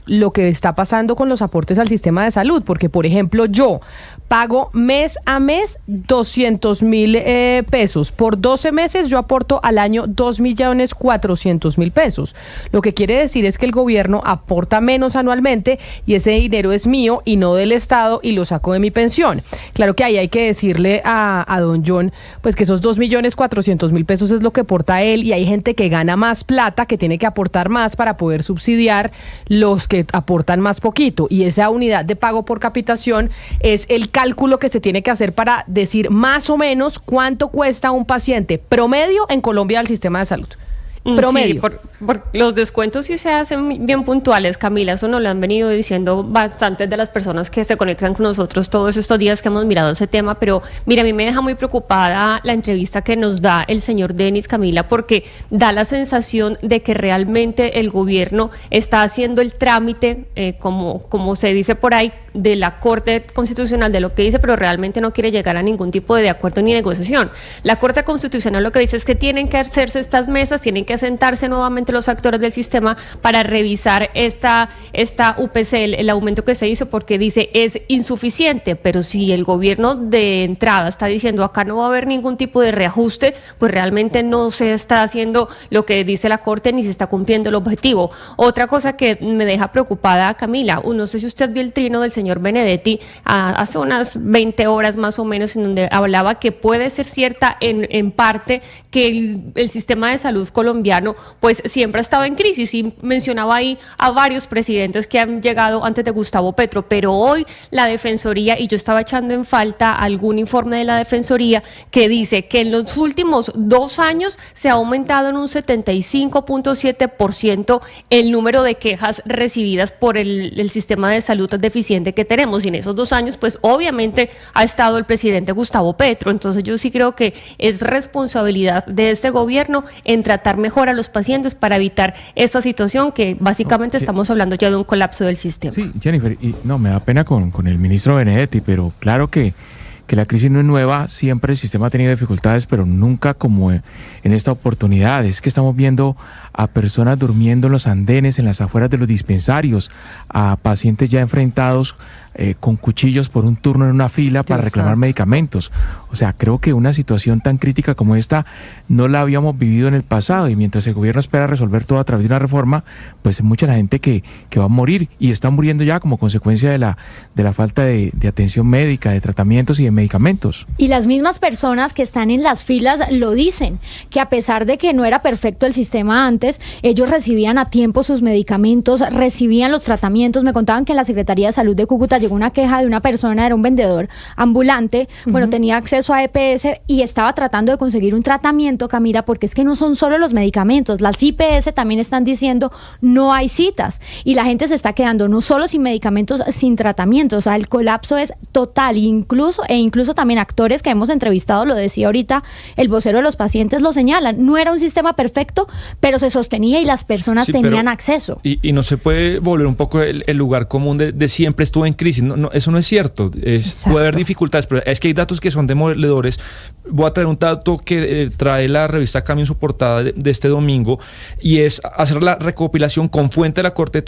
lo que está pasando con los aportes al sistema de salud? Porque, por ejemplo, yo pago mes a mes 200,000 pesos. Por 12 meses yo aporto al año 2,400,000 pesos. Lo que quiere decir es que el gobierno aporta menos anualmente y ese dinero es mío y no del Estado, y lo saco de mi pensión. Claro que ahí hay que decirle a don John, pues que esos 2,400,000 pesos es lo que aporta él, y hay gente que gana más plata, que tiene que aportar más para poder subsidiar los que aportan más poquito, y esa unidad de pago por capitación es el cálculo que se tiene que hacer para decir más o menos cuánto cuesta un paciente promedio en Colombia del sistema de salud. Promedio. Sí, por los descuentos sí se hacen bien puntuales, Camila, eso nos lo han venido diciendo bastantes de las personas que se conectan con nosotros todos estos días que hemos mirado ese tema, pero mira, a mí me deja muy preocupada la entrevista que nos da el señor Denis, Camila, porque da la sensación de que realmente el gobierno está haciendo el trámite, como se dice por ahí, de la Corte Constitucional, de lo que dice, pero realmente no quiere llegar a ningún tipo de acuerdo ni negociación. La Corte Constitucional lo que dice es que tienen que hacerse estas mesas, tienen que sentarse nuevamente los actores del sistema para revisar esta UPC, el aumento que se hizo, porque dice es insuficiente, pero si el gobierno de entrada está diciendo acá no va a haber ningún tipo de reajuste, pues realmente no se está haciendo lo que dice la Corte ni se está cumpliendo el objetivo. Otra cosa que me deja preocupada, Camila, no sé si usted vio el trino del señor Benedetti hace unas 20 horas más o menos, en donde hablaba que puede ser cierta en parte que el sistema de salud colombiano pues siempre ha estado en crisis, y mencionaba ahí a varios presidentes que han llegado antes de Gustavo Petro, pero hoy la Defensoría, y yo estaba echando en falta algún informe de la Defensoría que dice que en los últimos 2 años se ha aumentado en un 75.7% el número de quejas recibidas por el sistema de salud deficiente que tenemos, y en esos 2 años pues obviamente ha estado el presidente Gustavo Petro. Entonces yo sí creo que es responsabilidad de este gobierno en tratar mejor a los pacientes para evitar esta situación que básicamente estamos hablando ya de un colapso del sistema. Sí, Jennifer, y no, me da pena con el ministro Benedetti, pero claro que la crisis no es nueva, siempre el sistema ha tenido dificultades, pero nunca como en esta oportunidad. Es que estamos viendo a personas durmiendo en los andenes, en las afueras de los dispensarios, a pacientes ya enfrentados con cuchillos por un turno en una fila para reclamar medicamentos. O sea, creo que una situación tan crítica como esta no la habíamos vivido en el pasado, y mientras el gobierno espera resolver todo a través de una reforma, pues hay mucha gente que va a morir, y está muriendo ya como consecuencia de la falta de atención médica, de tratamientos y de medicamentos. Y las mismas personas que están en las filas lo dicen, que a pesar de que no era perfecto el sistema antes, ellos recibían a tiempo sus medicamentos, recibían los tratamientos. Me contaban que en la Secretaría de Salud de Cúcuta llegó una queja de una persona, era un vendedor ambulante, bueno, tenía acceso a EPS y estaba tratando de conseguir un tratamiento, Camila, porque es que no son solo los medicamentos, las IPS también están diciendo no hay citas, y la gente se está quedando no solo sin medicamentos, sin tratamiento. O sea, el colapso es total, incluso incluso también actores que hemos entrevistado, lo decía ahorita el vocero de los pacientes, lo señalan, no era un sistema perfecto, pero se sostenía y las personas tenían acceso. Y no se puede volver un poco el lugar común de siempre estuvo en crisis. No, eso no es cierto. Puede haber dificultades, pero es que hay datos que son demoledores. Voy a traer un dato que trae la revista Cambio en su portada de este domingo, y es hacer la recopilación con fuente de la Corte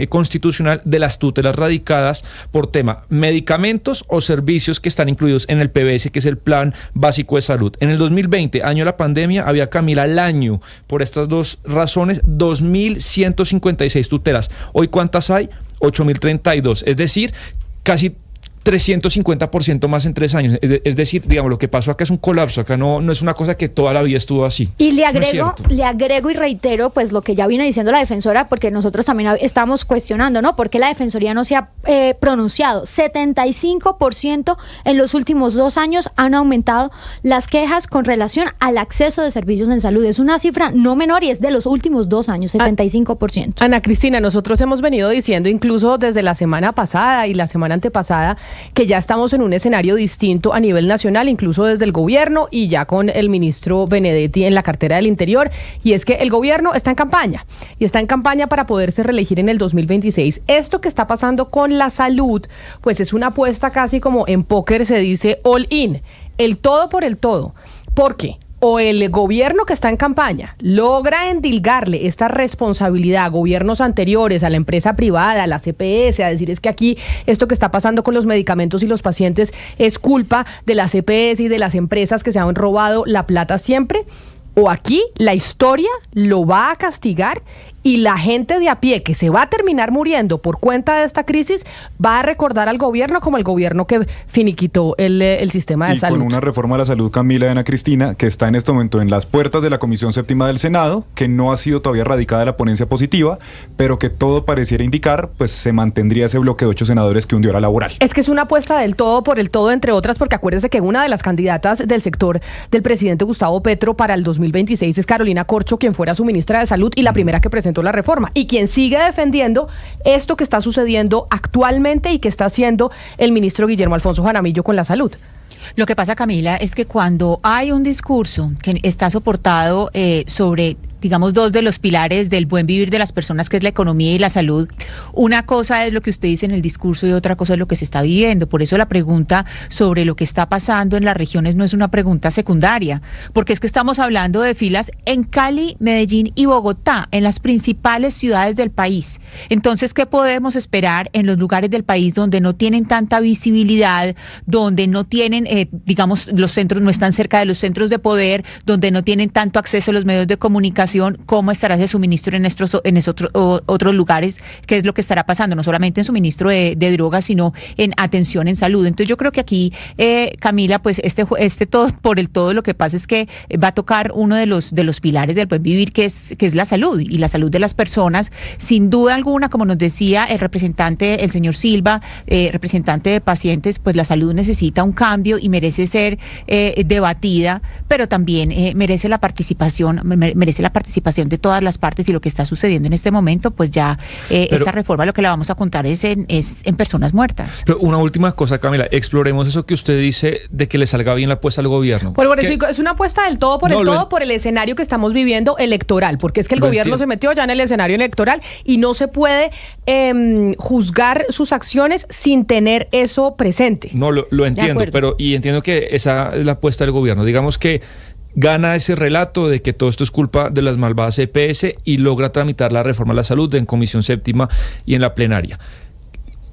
Constitucional de las tutelas radicadas por tema medicamentos o servicios que están incluidos en el PBS, que es el Plan Básico de Salud. En el 2020, año de la pandemia, había, Camila, al año, por estas dos razones, 2.156 tutelas. Hoy, ¿cuántas hay? 8.032. Es decir, casi 350% más en 3 años. Es decir, digamos, lo que pasó acá es un colapso. Acá no es una cosa que toda la vida estuvo así. Y le agrego y reitero pues lo que ya viene diciendo la defensora, porque nosotros también estamos cuestionando, ¿no? ¿Por qué la defensoría no se ha pronunciado? 75% en los últimos 2 años han aumentado las quejas con relación al acceso de servicios en salud. Es una cifra no menor y es de los últimos 2 años, 75%. Ana Cristina, nosotros hemos venido diciendo incluso desde la semana pasada y la semana antepasada que ya estamos en un escenario distinto a nivel nacional, incluso desde el gobierno y ya con el ministro Benedetti en la cartera del Interior, y es que el gobierno está en campaña, y está en campaña para poderse reelegir en el 2026. Esto que está pasando con la salud, pues es una apuesta casi como en póker se dice all in, el todo por el todo. ¿Por qué? O el gobierno que está en campaña logra endilgarle esta responsabilidad a gobiernos anteriores, a la empresa privada, a la CPS, a decir es que aquí esto que está pasando con los medicamentos y los pacientes es culpa de la CPS y de las empresas que se han robado la plata siempre, o aquí la historia lo va a castigar y la gente de a pie que se va a terminar muriendo por cuenta de esta crisis va a recordar al gobierno como el gobierno que finiquitó el sistema de salud. Y con una reforma a la salud, Camila y Ana Cristina, que está en este momento en las puertas de la Comisión Séptima del Senado, que no ha sido todavía radicada la ponencia positiva, pero que todo pareciera indicar, pues se mantendría ese bloque de 8 senadores que hundió la laboral. Es que es una apuesta del todo por el todo, entre otras, porque acuérdese que una de las candidatas del sector del presidente Gustavo Petro para el 2026 es Carolina Corcho, quien fuera su ministra de Salud y la primera que presentó la reforma, y quien sigue defendiendo esto que está sucediendo actualmente y que está haciendo el ministro Guillermo Alfonso Jaramillo con la salud. Lo que pasa, Camila, es que cuando hay un discurso que está soportado sobre, digamos, 2 de los pilares del buen vivir de las personas, que es la economía y la salud, una cosa es lo que usted dice en el discurso y otra cosa es lo que se está viviendo. Por eso la pregunta sobre lo que está pasando en las regiones no es una pregunta secundaria, porque es que estamos hablando de filas en Cali, Medellín y Bogotá, en las principales ciudades del país. Entonces, ¿qué podemos esperar en los lugares del país donde no tienen tanta visibilidad, donde no tienen, digamos, los centros no están cerca de los centros de poder, donde no tienen tanto acceso a los medios de comunicación? ¿Cómo estará ese suministro en otros lugares? ¿Qué es lo que estará pasando? No solamente en suministro de drogas, sino en atención en salud. Entonces yo creo que aquí, Camila, pues este todo por el todo, lo que pasa es que va a tocar uno de los pilares del buen vivir, que es la salud y la salud de las personas. Sin duda alguna, como nos decía el representante, el señor Silva, representante de pacientes, pues la salud necesita un cambio y merece ser debatida, pero también merece la participación de todas las partes, y lo que está sucediendo en este momento, pues ya esta reforma lo que la vamos a contar es en personas muertas. Pero una última cosa, Camila, exploremos eso que usted dice de que le salga bien la apuesta al gobierno. Por eso es una apuesta del todo por el todo por el escenario que estamos viviendo electoral, porque es que el gobierno se metió ya en el escenario electoral y no se puede juzgar sus acciones sin tener eso presente. No, lo entiendo, pero y entiendo que esa es la apuesta del gobierno. Digamos que gana ese relato de que todo esto es culpa de las malvadas EPS y logra tramitar la reforma a la salud en Comisión Séptima y en la plenaria.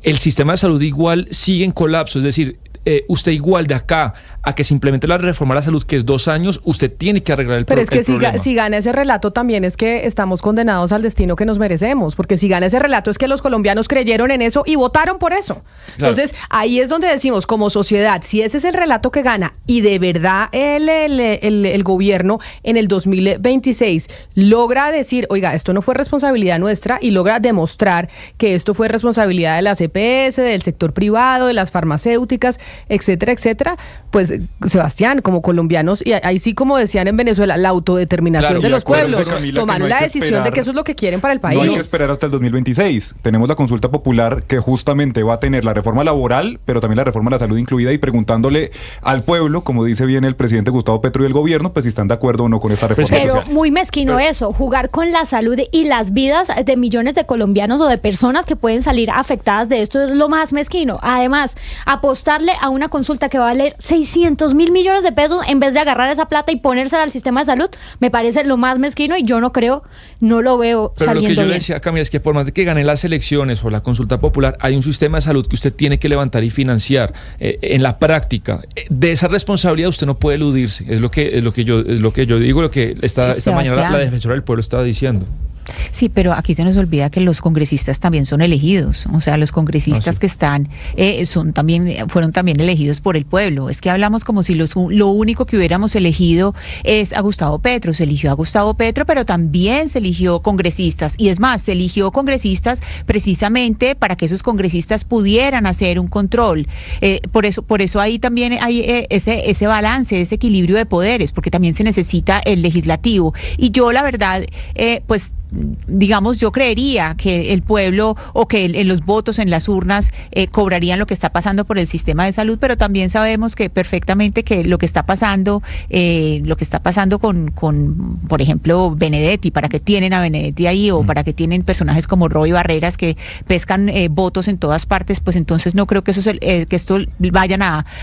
El sistema de salud igual sigue en colapso, es decir, usted igual de acá a que se implemente la reforma a la salud, que es 2 años, usted tiene que arreglar el problema. Pero es que si gana ese relato también es que estamos condenados al destino que nos merecemos, porque si gana ese relato es que los colombianos creyeron en eso y votaron por eso. Claro. Entonces ahí es donde decimos, como sociedad, si ese es el relato que gana y de verdad el gobierno en el 2026 logra decir, oiga, esto no fue responsabilidad nuestra, y logra demostrar que esto fue responsabilidad de la CPS, del sector privado, de las farmacéuticas, etcétera, etcétera, pues Sebastián, como colombianos, y ahí sí, como decían en Venezuela, la autodeterminación de los pueblos, tomaron la decisión de que eso es lo que quieren para el país. No hay que esperar hasta el 2026. Tenemos la consulta popular que justamente va a tener la reforma laboral, pero también la reforma de la salud incluida, y preguntándole al pueblo, como dice bien el presidente Gustavo Petro y el gobierno, pues si están de acuerdo o no con esta reforma. Pero muy mezquino eso, jugar con la salud y las vidas de millones de colombianos o de personas que pueden salir afectadas de esto es lo más mezquino. Además, apostarle a una consulta que va a valer 600 mil millones de pesos en vez de agarrar esa plata y ponérsela al sistema de salud, me parece lo más mezquino y yo no lo veo pero saliendo bien. Lo que yo le decía, Camila, es que por más de que gane las elecciones o la consulta popular, hay un sistema de salud que usted tiene que levantar y financiar. En la práctica, de esa responsabilidad usted no puede eludirse. Es lo que yo digo, lo que esta mañana la defensora del pueblo estaba diciendo. Sí, pero aquí se nos olvida que los congresistas también son elegidos, o sea, los congresistas que están fueron también elegidos por el pueblo. Es que hablamos como si lo único que hubiéramos elegido es a Gustavo Petro. Se eligió a Gustavo Petro, pero también se eligió congresistas, y es más, se eligió congresistas precisamente para que esos congresistas pudieran hacer un control. Por eso ahí también hay ese balance, ese equilibrio de poderes, porque también se necesita el legislativo. Y yo, la verdad, pues digamos, yo creería que el pueblo o que en los votos en las urnas cobrarían lo que está pasando por el sistema de salud, pero también sabemos que perfectamente que lo que está pasando con por ejemplo, Benedetti, para que tienen a Benedetti ahí, o para que tienen personajes como Roy Barreras que pescan votos en todas partes, pues entonces no creo que esto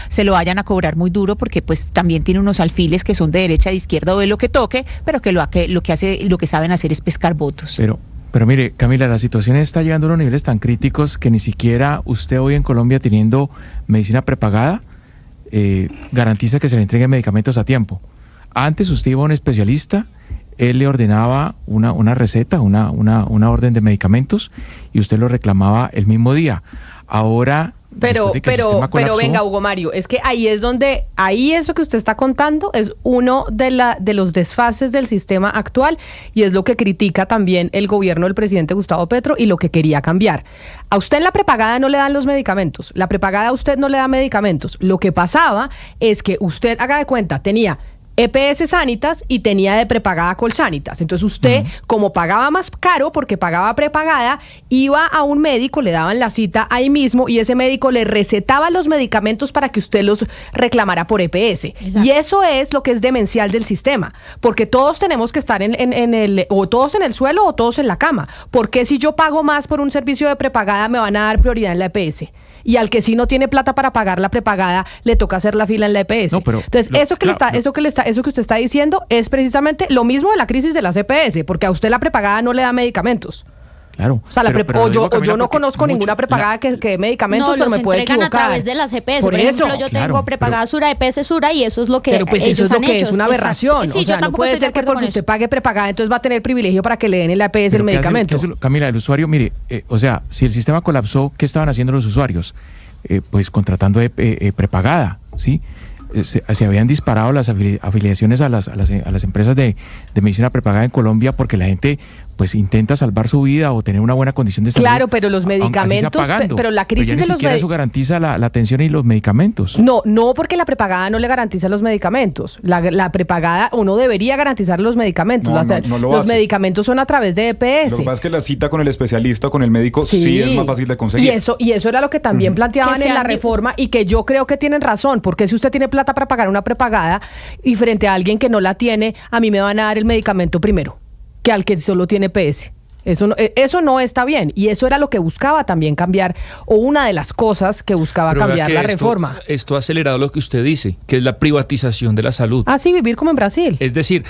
se lo vayan a cobrar muy duro, porque pues también tiene unos alfiles que son de derecha, de izquierda o de lo que toque, pero que lo que saben hacer es pescar votos. Pero mire, Camila, la situación está llegando a unos niveles tan críticos que ni siquiera usted hoy en Colombia, teniendo medicina prepagada, garantiza que se le entreguen medicamentos a tiempo. Antes usted iba a un especialista, él le ordenaba una receta, una orden de medicamentos, y usted lo reclamaba el mismo día. Ahora... Pero venga, Hugo Mario, es que ahí eso que usted está contando es uno de los desfases del sistema actual, y es lo que critica también el gobierno del presidente Gustavo Petro y lo que quería cambiar. A usted en la prepagada no le dan los medicamentos, la prepagada a usted no le da medicamentos. Lo que pasaba es que usted, haga de cuenta, tenía EPS Sanitas y tenía de prepagada Colsanitas. Entonces usted, como pagaba más caro porque pagaba prepagada, iba a un médico, le daban la cita ahí mismo, y ese médico le recetaba los medicamentos para que usted los reclamara por EPS. Exacto. Y eso es lo que es demencial del sistema, porque todos tenemos que estar o todos en el suelo o todos en la cama. Porque si yo pago más por un servicio de prepagada, me van a dar prioridad en la EPS? Y al que sí no tiene plata para pagar la prepagada, le toca hacer la fila en la EPS. No, pero entonces, eso que usted está diciendo es precisamente lo mismo de la crisis de las EPS, porque a usted la prepagada no le da medicamentos. Claro. O sea, yo no conozco ninguna prepagada que dé medicamentos, pero me puede equivocar. No, los entregan a través de las EPS. Por ejemplo, yo tengo prepagada Sura, EPS Sura, y eso es lo que pero pues ellos eso es lo han que hecho. Es una aberración. Sí, o sea, no puede ser que porque usted pague prepagada, entonces va a tener privilegio para que le den en la EPS el medicamento. Camila, el usuario, mire, o sea, si el sistema colapsó, ¿qué estaban haciendo los usuarios? Pues contratando prepagada, ¿sí? Se habían disparado las afiliaciones a las empresas de medicina prepagada en Colombia, porque la gente pues intenta salvar su vida o tener una buena condición de salud. Claro, pero los medicamentos, pero la crisis pero ya ni siquiera eso garantiza la atención y los medicamentos. No, porque la prepagada no le garantiza los medicamentos. La prepagada, uno debería garantizar los medicamentos. No lo los hace. medicamentos son a través de EPS. Lo que pasa es que la cita con el especialista o con el médico sí es más fácil de conseguir. Y eso era lo que también planteaban en la reforma, y que yo creo que tienen razón, porque si usted tiene plata para pagar una prepagada y frente a alguien que no la tiene, a mí me van a dar el medicamento primero que al que solo tiene PS. Eso no está bien, y eso era lo que buscaba también cambiar, o una de las cosas que buscaba cambiar la reforma. Esto ha acelerado lo que usted dice, que es la privatización de la salud. Sí, vivir como en Brasil. Es decir,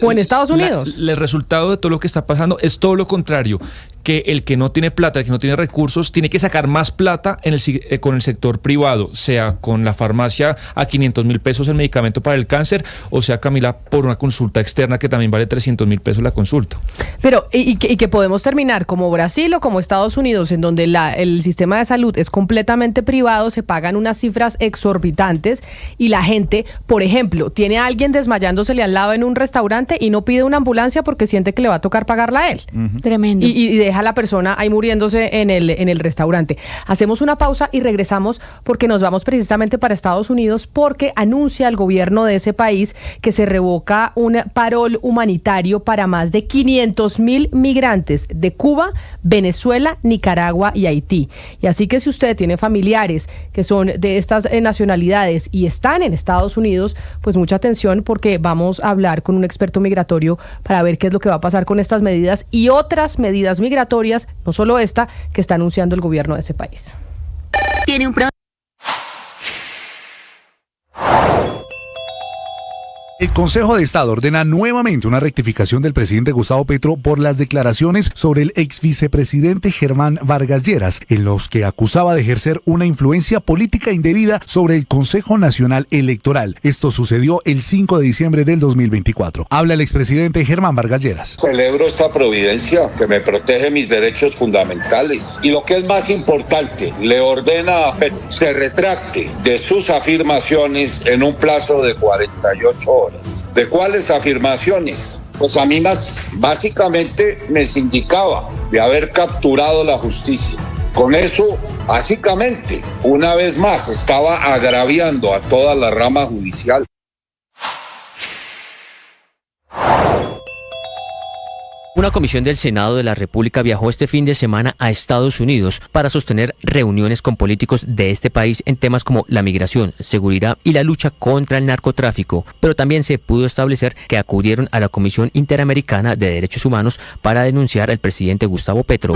o en Estados Unidos. El resultado de todo lo que está pasando es todo lo contrario, que el que no tiene plata, el que no tiene recursos, tiene que sacar más plata con el sector privado, sea con la farmacia a 500,000 pesos el medicamento para el cáncer, o sea, Camila, por una consulta externa que también vale 300,000 pesos la consulta. Pero, y que podemos terminar como Brasil o como Estados Unidos, en donde el sistema de salud es completamente privado, se pagan unas cifras exorbitantes, y la gente, por ejemplo, tiene a alguien desmayándosele al lado en un restaurante y no pide una ambulancia porque siente que le va a tocar pagarla a él. Tremendo. Y deja deja a la persona ahí muriéndose en el restaurante. Hacemos una pausa y regresamos porque nos vamos precisamente para Estados Unidos porque anuncia el gobierno de ese país que se revoca un parol humanitario para más de 500,000 migrantes de Cuba, Venezuela, Nicaragua y Haití. Y así que si usted tiene familiares que son de estas nacionalidades y están en Estados Unidos, pues mucha atención porque vamos a hablar con un experto migratorio para ver qué es lo que va a pasar con estas medidas y otras medidas migratorias, no solo esta, que está anunciando el gobierno de ese país. Tiene un El Consejo de Estado ordena nuevamente una rectificación del presidente Gustavo Petro por las declaraciones sobre el ex vicepresidente Germán Vargas Lleras, en los que acusaba de ejercer una influencia política indebida sobre el Consejo Nacional Electoral. Esto sucedió el 5 de diciembre del 2024. Habla el expresidente Germán Vargas Lleras. Celebro esta providencia que me protege mis derechos fundamentales y lo que es más importante, le ordena a Petro se retracte de sus afirmaciones en un plazo de 48 horas. ¿De cuáles afirmaciones? Pues a mí básicamente me indicaba de haber capturado la justicia. Con eso, básicamente, una vez más, estaba agraviando a toda la rama judicial. Una comisión del Senado de la República viajó este fin de semana a Estados Unidos para sostener reuniones con políticos de este país en temas como la migración, seguridad y la lucha contra el narcotráfico. Pero también se pudo establecer que acudieron a la Comisión Interamericana de Derechos Humanos para denunciar al presidente Gustavo Petro.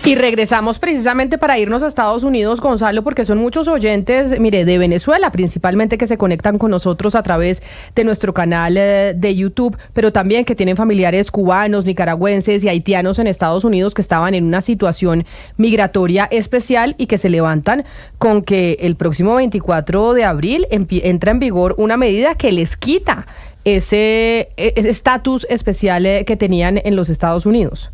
Y regresamos precisamente para irnos a Estados Unidos, Gonzalo, porque son muchos oyentes, mire, de Venezuela principalmente, que se conectan con nosotros a través de nuestro canal de YouTube, pero también que tienen familiares cubanos, nicaragüenses y haitianos en Estados Unidos que estaban en una situación migratoria especial y que se levantan con que el próximo 24 de abril entra en vigor una medida que les quita ese estatus especial que tenían en los Estados Unidos.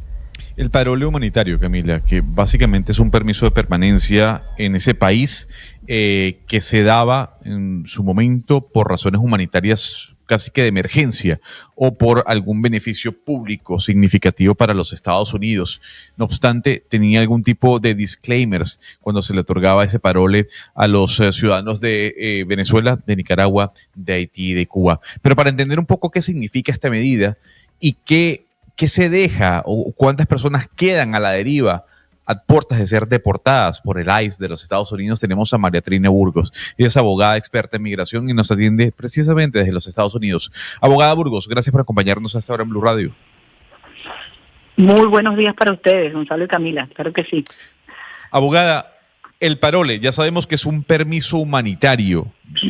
El parole humanitario, Camila, que básicamente es un permiso de permanencia en ese país que se daba en su momento por razones humanitarias casi que de emergencia o por algún beneficio público significativo para los Estados Unidos. No obstante, tenía algún tipo de disclaimers cuando se le otorgaba ese parole a los ciudadanos de Venezuela, de Nicaragua, de Haití y de Cuba. Pero para entender un poco qué significa esta medida y qué se deja o cuántas personas quedan a la deriva a puertas de ser deportadas por el ICE de los Estados Unidos, tenemos a María Trine Burgos. Ella es abogada experta en migración y nos atiende precisamente desde los Estados Unidos. Abogada Burgos, gracias por acompañarnos hasta ahora en Blue Radio. Muy buenos días para ustedes, Gonzalo y Camila, claro que sí. Abogada, el parole, ya sabemos que es un permiso humanitario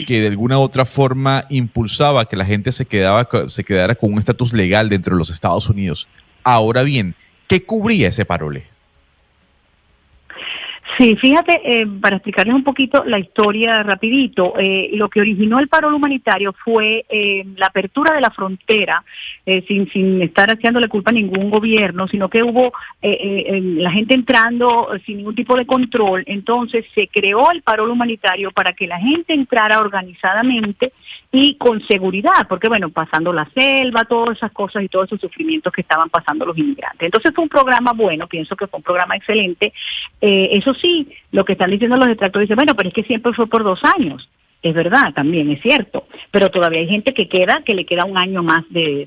que de alguna u otra forma impulsaba que la gente se quedara con un estatus legal dentro de los Estados Unidos. Ahora bien, ¿qué cubría ese parole? Sí, fíjate, para explicarles un poquito la historia rapidito, lo que originó el parol humanitario fue la apertura de la frontera, sin estar haciéndole culpa a ningún gobierno, sino que hubo la gente entrando sin ningún tipo de control. Entonces se creó el parol humanitario para que la gente entrara organizadamente y con seguridad, porque bueno, pasando la selva, todas esas cosas y todos esos sufrimientos que estaban pasando los inmigrantes. Entonces fue un programa bueno, pienso que fue un programa excelente. Eso sí, lo que están diciendo los detractores, dicen, bueno, pero es que siempre fue por 2 años. Es verdad, también es cierto, pero todavía hay gente que le queda un año más de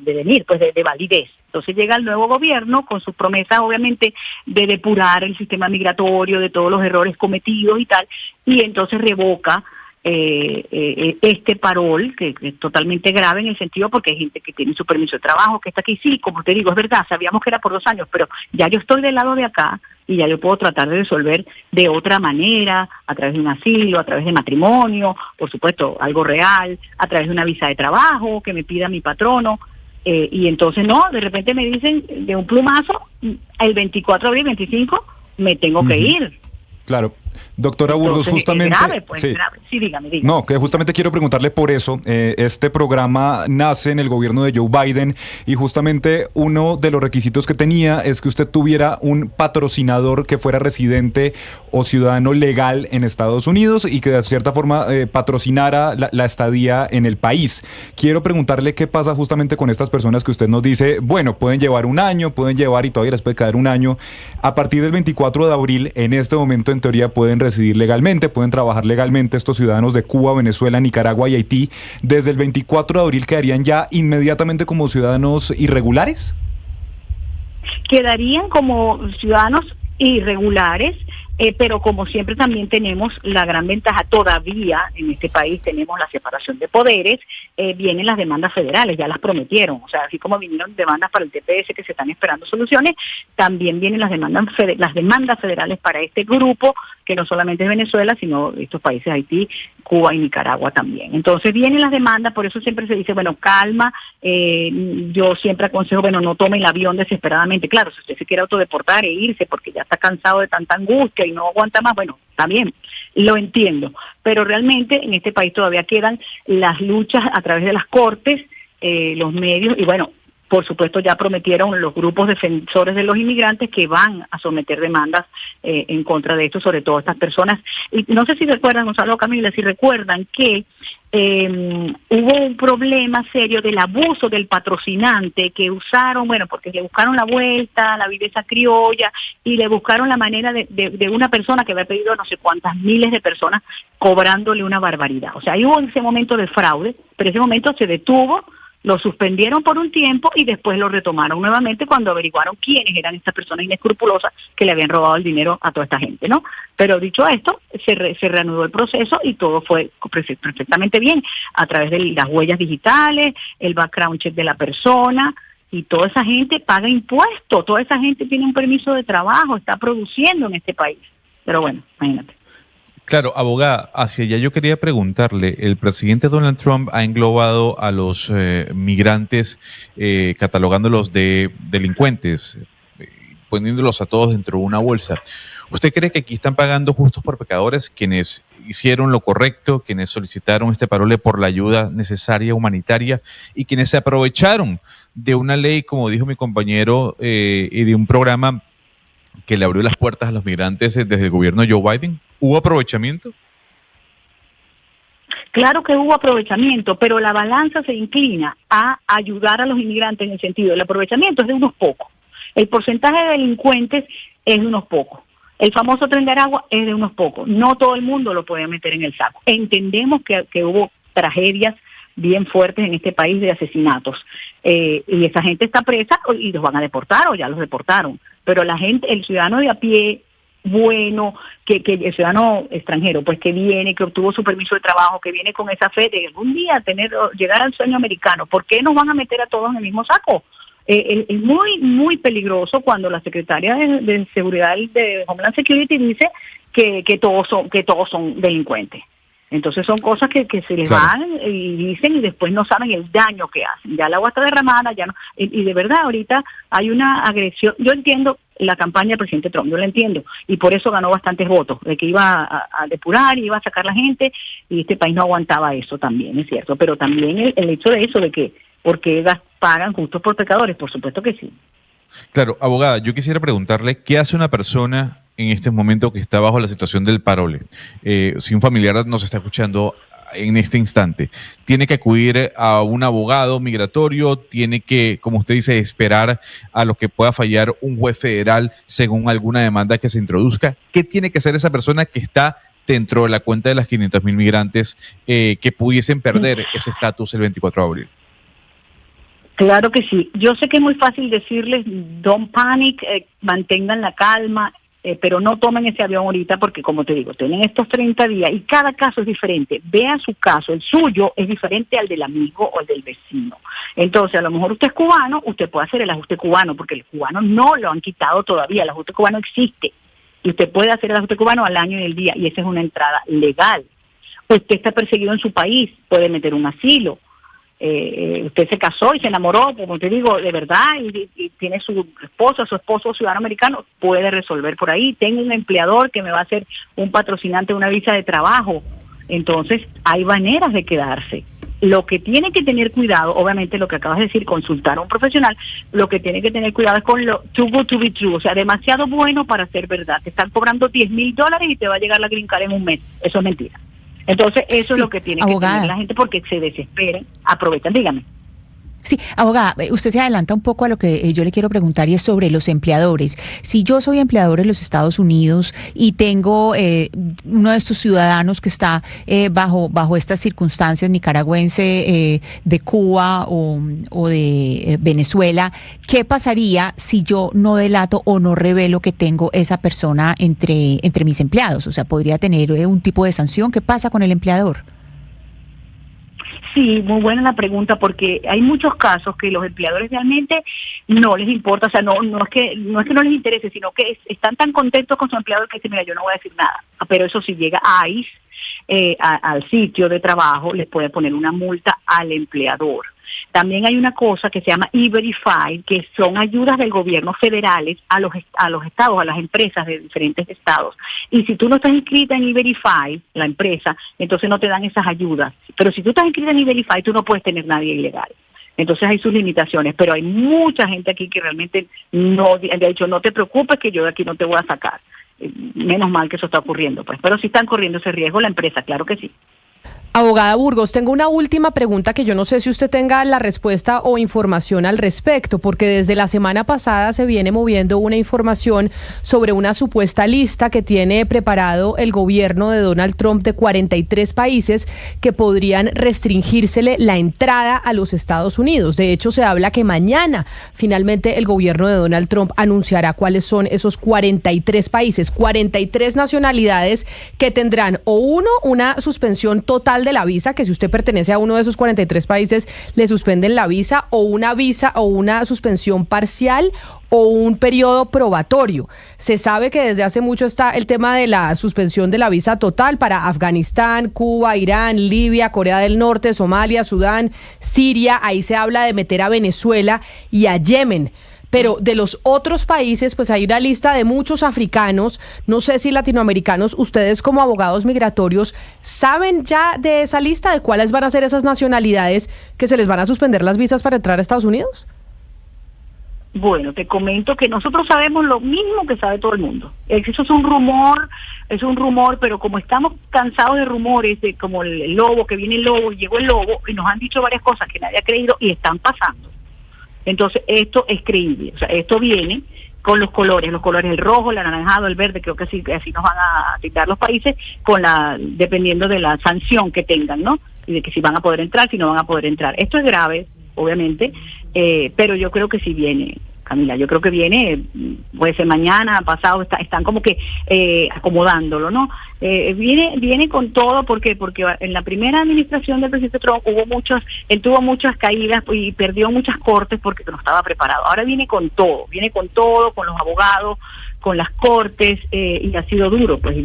venir, pues de validez. Entonces llega el nuevo gobierno con su promesa, obviamente, de depurar el sistema migratorio, de todos los errores cometidos y tal, y entonces revoca este parol, que es totalmente grave en el sentido porque hay gente que tiene su permiso de trabajo, que está aquí. Sí, como te digo, es verdad, sabíamos que era por 2 años, pero ya yo estoy del lado de acá y ya yo puedo tratar de resolver de otra manera, a través de un asilo, a través de matrimonio, por supuesto, algo real, a través de una visa de trabajo que me pida mi patrono, y entonces no, de repente me dicen de un plumazo, el 24 de abril, 25, me tengo que ir. Claro. Doctora Burgos, justamente... Es grave, pues, sí. grave. Sí, dígame. No, que justamente quiero preguntarle por eso. Este programa nace en el gobierno de Joe Biden y justamente uno de los requisitos que tenía es que usted tuviera un patrocinador que fuera residente o ciudadano legal en Estados Unidos y que de cierta forma patrocinara la estadía en el país. Quiero preguntarle qué pasa justamente con estas personas que usted nos dice, bueno, pueden llevar un año, pueden llevar y todavía les puede quedar un año. A partir del 24 de abril, en este momento en teoría pueden residir legalmente, pueden trabajar legalmente estos ciudadanos de Cuba, Venezuela, Nicaragua y Haití. Desde el 24 de abril quedarían ya inmediatamente como ciudadanos irregulares. Quedarían como ciudadanos irregulares, pero como siempre también tenemos la gran ventaja, todavía en este país tenemos la separación de poderes, vienen las demandas federales, ya las prometieron, o sea, así como vinieron demandas para el TPS que se están esperando soluciones, también vienen las demandas federales para este grupo, que no solamente es Venezuela, sino estos países, Haití, Cuba y Nicaragua también. Entonces vienen las demandas, por eso siempre se dice, bueno, calma, yo siempre aconsejo, bueno, no tome el avión desesperadamente. Claro, si usted se quiere autodeportar e irse porque ya está cansado de tanta angustia y no aguanta más, bueno, está bien, lo entiendo. Pero realmente en este país todavía quedan las luchas a través de las cortes, los medios, y bueno, por supuesto ya prometieron los grupos defensores de los inmigrantes que van a someter demandas en contra de esto, sobre todo estas personas. Y no sé si recuerdan, Gonzalo, Camila, si recuerdan que hubo un problema serio del abuso del patrocinante que usaron, bueno, porque le buscaron la vuelta, la viveza criolla, y le buscaron la manera de una persona que había pedido no sé cuántas miles de personas cobrándole una barbaridad. O sea, ahí hubo ese momento de fraude, pero ese momento se detuvo, lo suspendieron por un tiempo y después lo retomaron nuevamente cuando averiguaron quiénes eran estas personas inescrupulosas que le habían robado el dinero a toda esta gente, ¿no? Pero dicho esto, se reanudó el proceso y todo fue perfectamente bien a través de las huellas digitales, el background check de la persona, y toda esa gente paga impuestos, toda esa gente tiene un permiso de trabajo, está produciendo en este país. Pero bueno, imagínate. Claro, abogada, hacia allá yo quería preguntarle, el presidente Donald Trump ha englobado a los migrantes catalogándolos de delincuentes, poniéndolos a todos dentro de una bolsa. ¿Usted cree que aquí están pagando justos por pecadores quienes hicieron lo correcto, quienes solicitaron este parole por la ayuda necesaria humanitaria y quienes se aprovecharon de una ley, como dijo mi compañero, y de un programa que le abrió las puertas a los migrantes desde el gobierno de Joe Biden? ¿Hubo aprovechamiento? Claro que hubo aprovechamiento, pero la balanza se inclina a ayudar a los inmigrantes en el sentido del aprovechamiento es de unos pocos. El porcentaje de delincuentes es de unos pocos. El famoso Tren de Aragua es de unos pocos. No todo el mundo lo puede meter en el saco. Entendemos que hubo tragedias bien fuertes en este país de asesinatos. Y esa gente está presa y los van a deportar o ya los deportaron. Pero la gente, el ciudadano de a pie, bueno, que el ciudadano extranjero, pues que viene, que obtuvo su permiso de trabajo, que viene con esa fe de algún día llegar al sueño americano, ¿por qué nos van a meter a todos en el mismo saco? Es muy, muy peligroso cuando la secretaria de Seguridad de Homeland Security dice que todos son delincuentes. Entonces son cosas que se les van y dicen y después no saben el daño que hacen. Ya el agua está derramada, ya no. Y de verdad ahorita hay una agresión. Yo entiendo la campaña del presidente Trump, yo la entiendo. Y por eso ganó bastantes votos, de que iba a depurar, iba a sacar la gente y este país no aguantaba eso también, es cierto. Pero también el hecho de eso, de que ¿por qué pagan justos por pecadores? Por supuesto que sí. Claro, abogada, yo quisiera preguntarle, ¿qué hace una persona en este momento que está bajo la situación del parole? Si un familiar nos está escuchando en este instante, ¿tiene que acudir a un abogado migratorio? ¿Tiene que, como usted dice, esperar a lo que pueda fallar un juez federal según alguna demanda que se introduzca? ¿Qué tiene que hacer esa persona que está dentro de la cuenta de las 500,000 migrantes que pudiesen perder ese estatus el 24 de abril? Claro que sí. Yo sé que es muy fácil decirles, don't panic, mantengan la calma, pero no tomen ese avión ahorita porque, como te digo, tienen estos 30 días y cada caso es diferente. Vea su caso, el suyo es diferente al del amigo o al del vecino. Entonces, a lo mejor usted es cubano, usted puede hacer el ajuste cubano porque el cubano no lo han quitado todavía, el ajuste cubano existe. Y usted puede hacer el ajuste cubano al año y el día y esa es una entrada legal. Usted está perseguido en su país, puede meter un asilo. usted se casó y se enamoró, como te digo, de verdad, y tiene su esposo ciudadano americano, puede resolver por ahí. Tengo un empleador que me va a hacer un patrocinante, una visa de trabajo. Entonces, hay maneras de quedarse. Lo que tiene que tener cuidado, obviamente lo que acabas de decir, consultar a un profesional, lo que tiene que tener cuidado es con lo too good to be true, o sea, demasiado bueno para ser verdad. Te están cobrando $10,000 y te va a llegar la green card en un mes. Eso es mentira. Entonces, eso es lo que tiene que tener la gente, porque se desesperan, aprovechan. Dígame. Sí, abogada, usted se adelanta un poco a lo que yo le quiero preguntar, y es sobre los empleadores. Si yo soy empleador en los Estados Unidos y tengo uno de estos ciudadanos que está bajo estas circunstancias, nicaragüense, de Cuba o de Venezuela, ¿qué pasaría si yo no delato o no revelo que tengo esa persona entre mis empleados? O sea, ¿podría tener un tipo de sanción? ¿Qué pasa con el empleador? Sí, muy buena la pregunta, porque hay muchos casos que los empleadores realmente no les importa, o sea, no es que no les interese, sino que están tan contentos con su empleador que dicen, mira, yo no voy a decir nada. Pero eso, si llega a ICE, al sitio de trabajo, les puede poner una multa al empleador. También hay una cosa que se llama E-Verify, que son ayudas del gobierno federales a los estados, a las empresas de diferentes estados. Y si tú no estás inscrita en E-Verify, la empresa, entonces no te dan esas ayudas. Pero si tú estás inscrita en E-Verify, tú no puedes tener nadie ilegal. Entonces hay sus limitaciones, pero hay mucha gente aquí que realmente no, de hecho, no te preocupes que yo de aquí no te voy a sacar. Menos mal que eso está ocurriendo, pues. Pero si están corriendo ese riesgo la empresa, claro que sí. Abogada Burgos, tengo una última pregunta que yo no sé si usted tenga la respuesta o información al respecto, porque desde la semana pasada se viene moviendo una información sobre una supuesta lista que tiene preparado el gobierno de Donald Trump de 43 países que podrían restringírsele la entrada a los Estados Unidos. De hecho, se habla que mañana finalmente el gobierno de Donald Trump anunciará cuáles son esos 43 países, 43 nacionalidades que tendrán o una suspensión total de la visa, que si usted pertenece a uno de esos 43 países le suspenden la visa, o una visa o una suspensión parcial o un periodo probatorio. Se sabe que desde hace mucho está el tema de la suspensión de la visa total para Afganistán, Cuba, Irán, Libia, Corea del Norte, Somalia, Sudán, Siria. Ahí se habla de meter a Venezuela y a Yemen. Pero de los otros países, pues hay una lista de muchos africanos, no sé si latinoamericanos. Ustedes como abogados migratorios, ¿saben ya de esa lista, de cuáles van a ser esas nacionalidades que se les van a suspender las visas para entrar a Estados Unidos? Bueno, te comento que nosotros sabemos lo mismo que sabe todo el mundo. Eso es un rumor, pero como estamos cansados de rumores, de como el lobo, que viene el lobo, y llegó el lobo, y nos han dicho varias cosas que nadie ha creído y están pasando. Entonces, esto es creíble. O sea, esto viene con los colores, el rojo, el anaranjado, el verde, creo que así nos van a tildar los países, dependiendo de la sanción que tengan, ¿no? Y de que si van a poder entrar, si no van a poder entrar. Esto es grave, obviamente, pero yo creo que sí viene, Camila, yo creo que viene, puede ser mañana, pasado, están como que acomodándolo, ¿no? Viene con todo, porque en la primera administración del presidente Trump él tuvo muchas caídas y perdió muchas cortes porque no estaba preparado. Ahora viene con todo, con los abogados, con las cortes, y ha sido duro, pues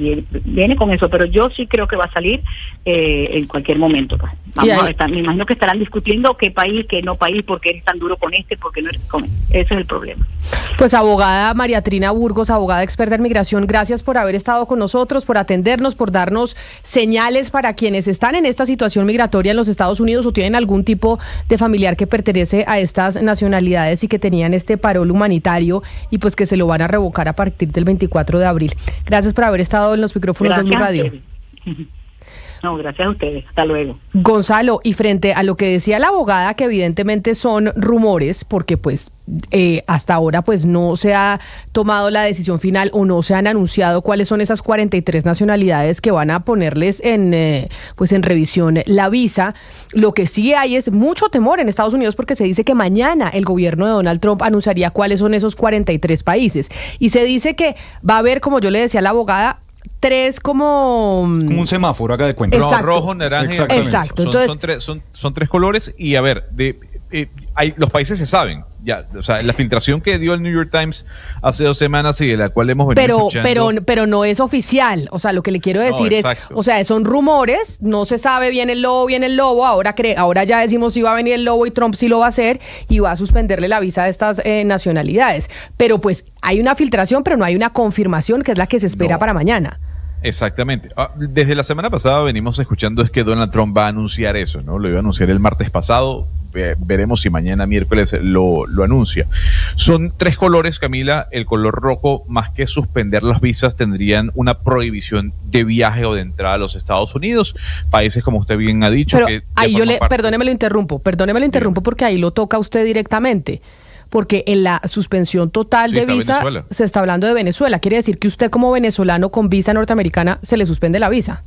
viene con eso, pero yo sí creo que va a salir en cualquier momento, pues. Me imagino que estarán discutiendo qué país, qué no país, por qué eres tan duro con por qué no eres con ese es el problema. Pues abogada María Trina Burgos, abogada experta en migración, gracias por haber estado con nosotros, por atendernos, por darnos señales para quienes están en esta situación migratoria en los Estados Unidos o tienen algún tipo de familiar que pertenece a estas nacionalidades y que tenían este parol humanitario y pues que se lo van a revocar a partir del 24 de abril. Gracias por haber estado en los micrófonos de Blue Radio. No, gracias a ustedes. Hasta luego. Gonzalo, y frente a lo que decía la abogada, que evidentemente son rumores, porque pues hasta ahora pues no se ha tomado la decisión final o no se han anunciado cuáles son esas 43 nacionalidades que van a ponerles en revisión la visa. Lo que sí hay es mucho temor en Estados Unidos porque se dice que mañana el gobierno de Donald Trump anunciaría cuáles son esos 43 países. Y se dice que va a haber, como yo le decía a la abogada, tres como un semáforo, haga de cuenta. Rojo, naranja. Exacto. Son tres colores y a ver, los países se saben. Ya, o sea, la filtración que dio el New York Times hace 2 semanas y de la cual hemos venido escuchando. Pero no es oficial. O sea, lo que le quiero decir es, o sea, son rumores, no se sabe bien el lobo, ahora ya decimos si va a venir el lobo y Trump sí lo va a hacer y va a suspenderle la visa de estas nacionalidades. Pero pues hay una filtración, pero no hay una confirmación, que es la que se espera para mañana. Exactamente. Desde la semana pasada venimos escuchando es que Donald Trump va a anunciar eso, ¿no? Lo iba a anunciar el martes pasado. Veremos si mañana miércoles lo anuncia. Son 3 colores, Camila. El color rojo, más que suspender las visas, tendrían una prohibición de viaje o de entrada a los Estados Unidos. Países, como usted bien ha dicho. Pero ahí perdóneme lo interrumpo porque ahí lo toca usted directamente. Porque en la suspensión total de visa se está hablando de Venezuela. Quiere decir que usted como venezolano con visa norteamericana se le suspende la visa.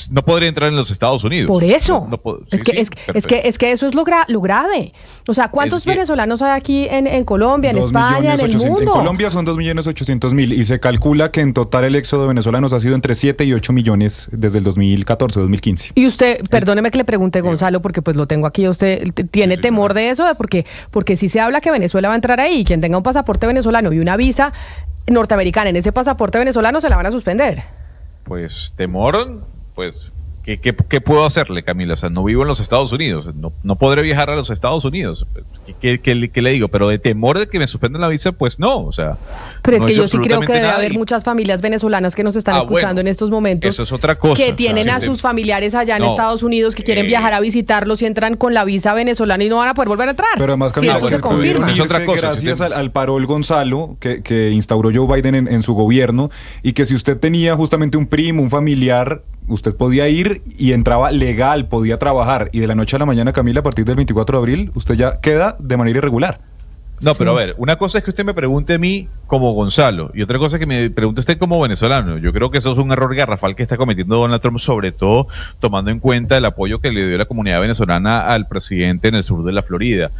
No podría entrar en los Estados Unidos. Por eso. Es que eso es lo grave. O sea, ¿cuántos venezolanos hay aquí en Colombia, en España, en el mundo? En Colombia son 2.800.000 y se calcula que en total el éxodo de venezolanos ha sido entre 7 y 8 millones desde el 2014, 2015. Y usted, perdóneme que le pregunte, Gonzalo, porque pues lo tengo aquí. ¿Usted tiene temor de eso? Porque si se habla que Venezuela va a entrar ahí, quien tenga un pasaporte venezolano y una visa norteamericana en ese pasaporte venezolano se la van a suspender. Pues temor... Pues, ¿qué puedo hacerle, Camila? O sea, no vivo en los Estados Unidos, no podré viajar a los Estados Unidos. ¿Qué le digo? Pero de temor de que me suspendan la visa, pues no, o sea... Pero es que yo sí creo que debe haber muchas familias venezolanas que nos están escuchando en estos momentos. Eso es otra cosa. Que tienen a sus familiares allá en Estados Unidos que quieren viajar a visitarlos y entran con la visa venezolana y no van a poder volver a entrar. Pero además, Camila, se confirma. Es otra cosa. Gracias al parol Gonzalo que instauró Joe Biden en su gobierno, y que si usted tenía justamente un primo, un familiar, usted podía ir y entraba legal, podía trabajar, y de la noche a la mañana, Camila, a partir del 24 de abril, usted ya queda de manera irregular. No, pero a ver, una cosa es que usted me pregunte a mí como Gonzalo y otra cosa es que me pregunte usted como venezolano. Yo creo que eso es un error garrafal que está cometiendo Donald Trump, sobre todo tomando en cuenta el apoyo que le dio la comunidad venezolana al presidente en el sur de la Florida.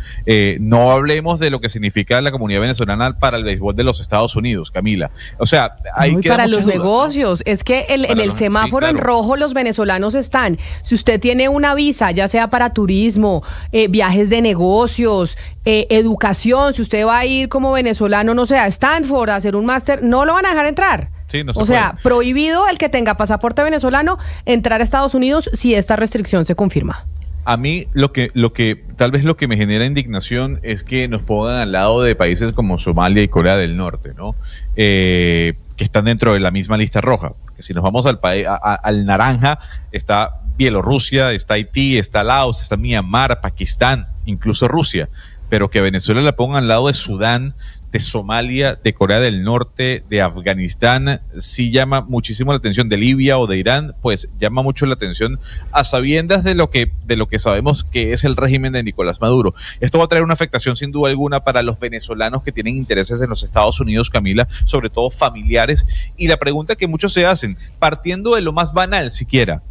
No hablemos de lo que significa la comunidad venezolana para el béisbol de los Estados Unidos, Camila. O sea, hay que para los negocios, es que en el semáforo en rojo los venezolanos están. Si usted tiene una visa, ya sea para turismo, viajes de negocios, educación, si usted va a ir como venezolano, no sé, a Stanford a hacer un máster, no lo van a dejar entrar. Sí, no o sea, prohibido el que tenga pasaporte venezolano entrar a Estados Unidos si esta restricción se confirma. A mí lo que tal vez lo que me genera indignación es que nos pongan al lado de países como Somalia y Corea del Norte, ¿no? Que están dentro de la misma lista roja. Porque si nos vamos al naranja, está Bielorrusia, está Haití, está Laos, está Myanmar, Pakistán, incluso Rusia. Pero que Venezuela la ponga al lado de Sudán, de Somalia, de Corea del Norte, de Afganistán, sí llama muchísimo la atención. De Libia o de Irán, pues llama mucho la atención a sabiendas de lo que sabemos que es el régimen de Nicolás Maduro. Esto va a traer una afectación sin duda alguna para los venezolanos que tienen intereses en los Estados Unidos, Camila, sobre todo familiares. Y la pregunta que muchos se hacen, partiendo de lo más banal siquiera,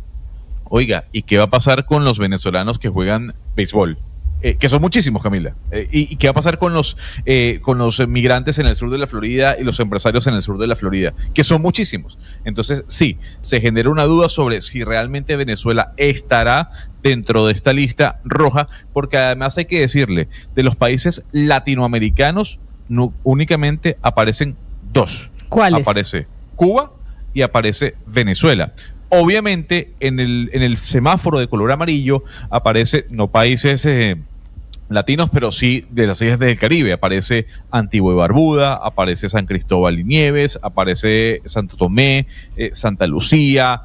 oiga, ¿y qué va a pasar con los venezolanos que juegan béisbol? Que son muchísimos, Camila. ¿Y qué va a pasar con los migrantes en el sur de la Florida y los empresarios en el sur de la Florida? Que son muchísimos. Entonces, sí, se genera una duda sobre si realmente Venezuela estará dentro de esta lista roja, porque además hay que decirle, de los países latinoamericanos únicamente aparecen 2. ¿Cuáles? Aparece Cuba y aparece Venezuela. Obviamente, en el semáforo de color amarillo aparece, no países latinos, pero sí de las islas del Caribe. Aparece Antigua y Barbuda, aparece San Cristóbal y Nieves, aparece Santo Tomé, Santa Lucía,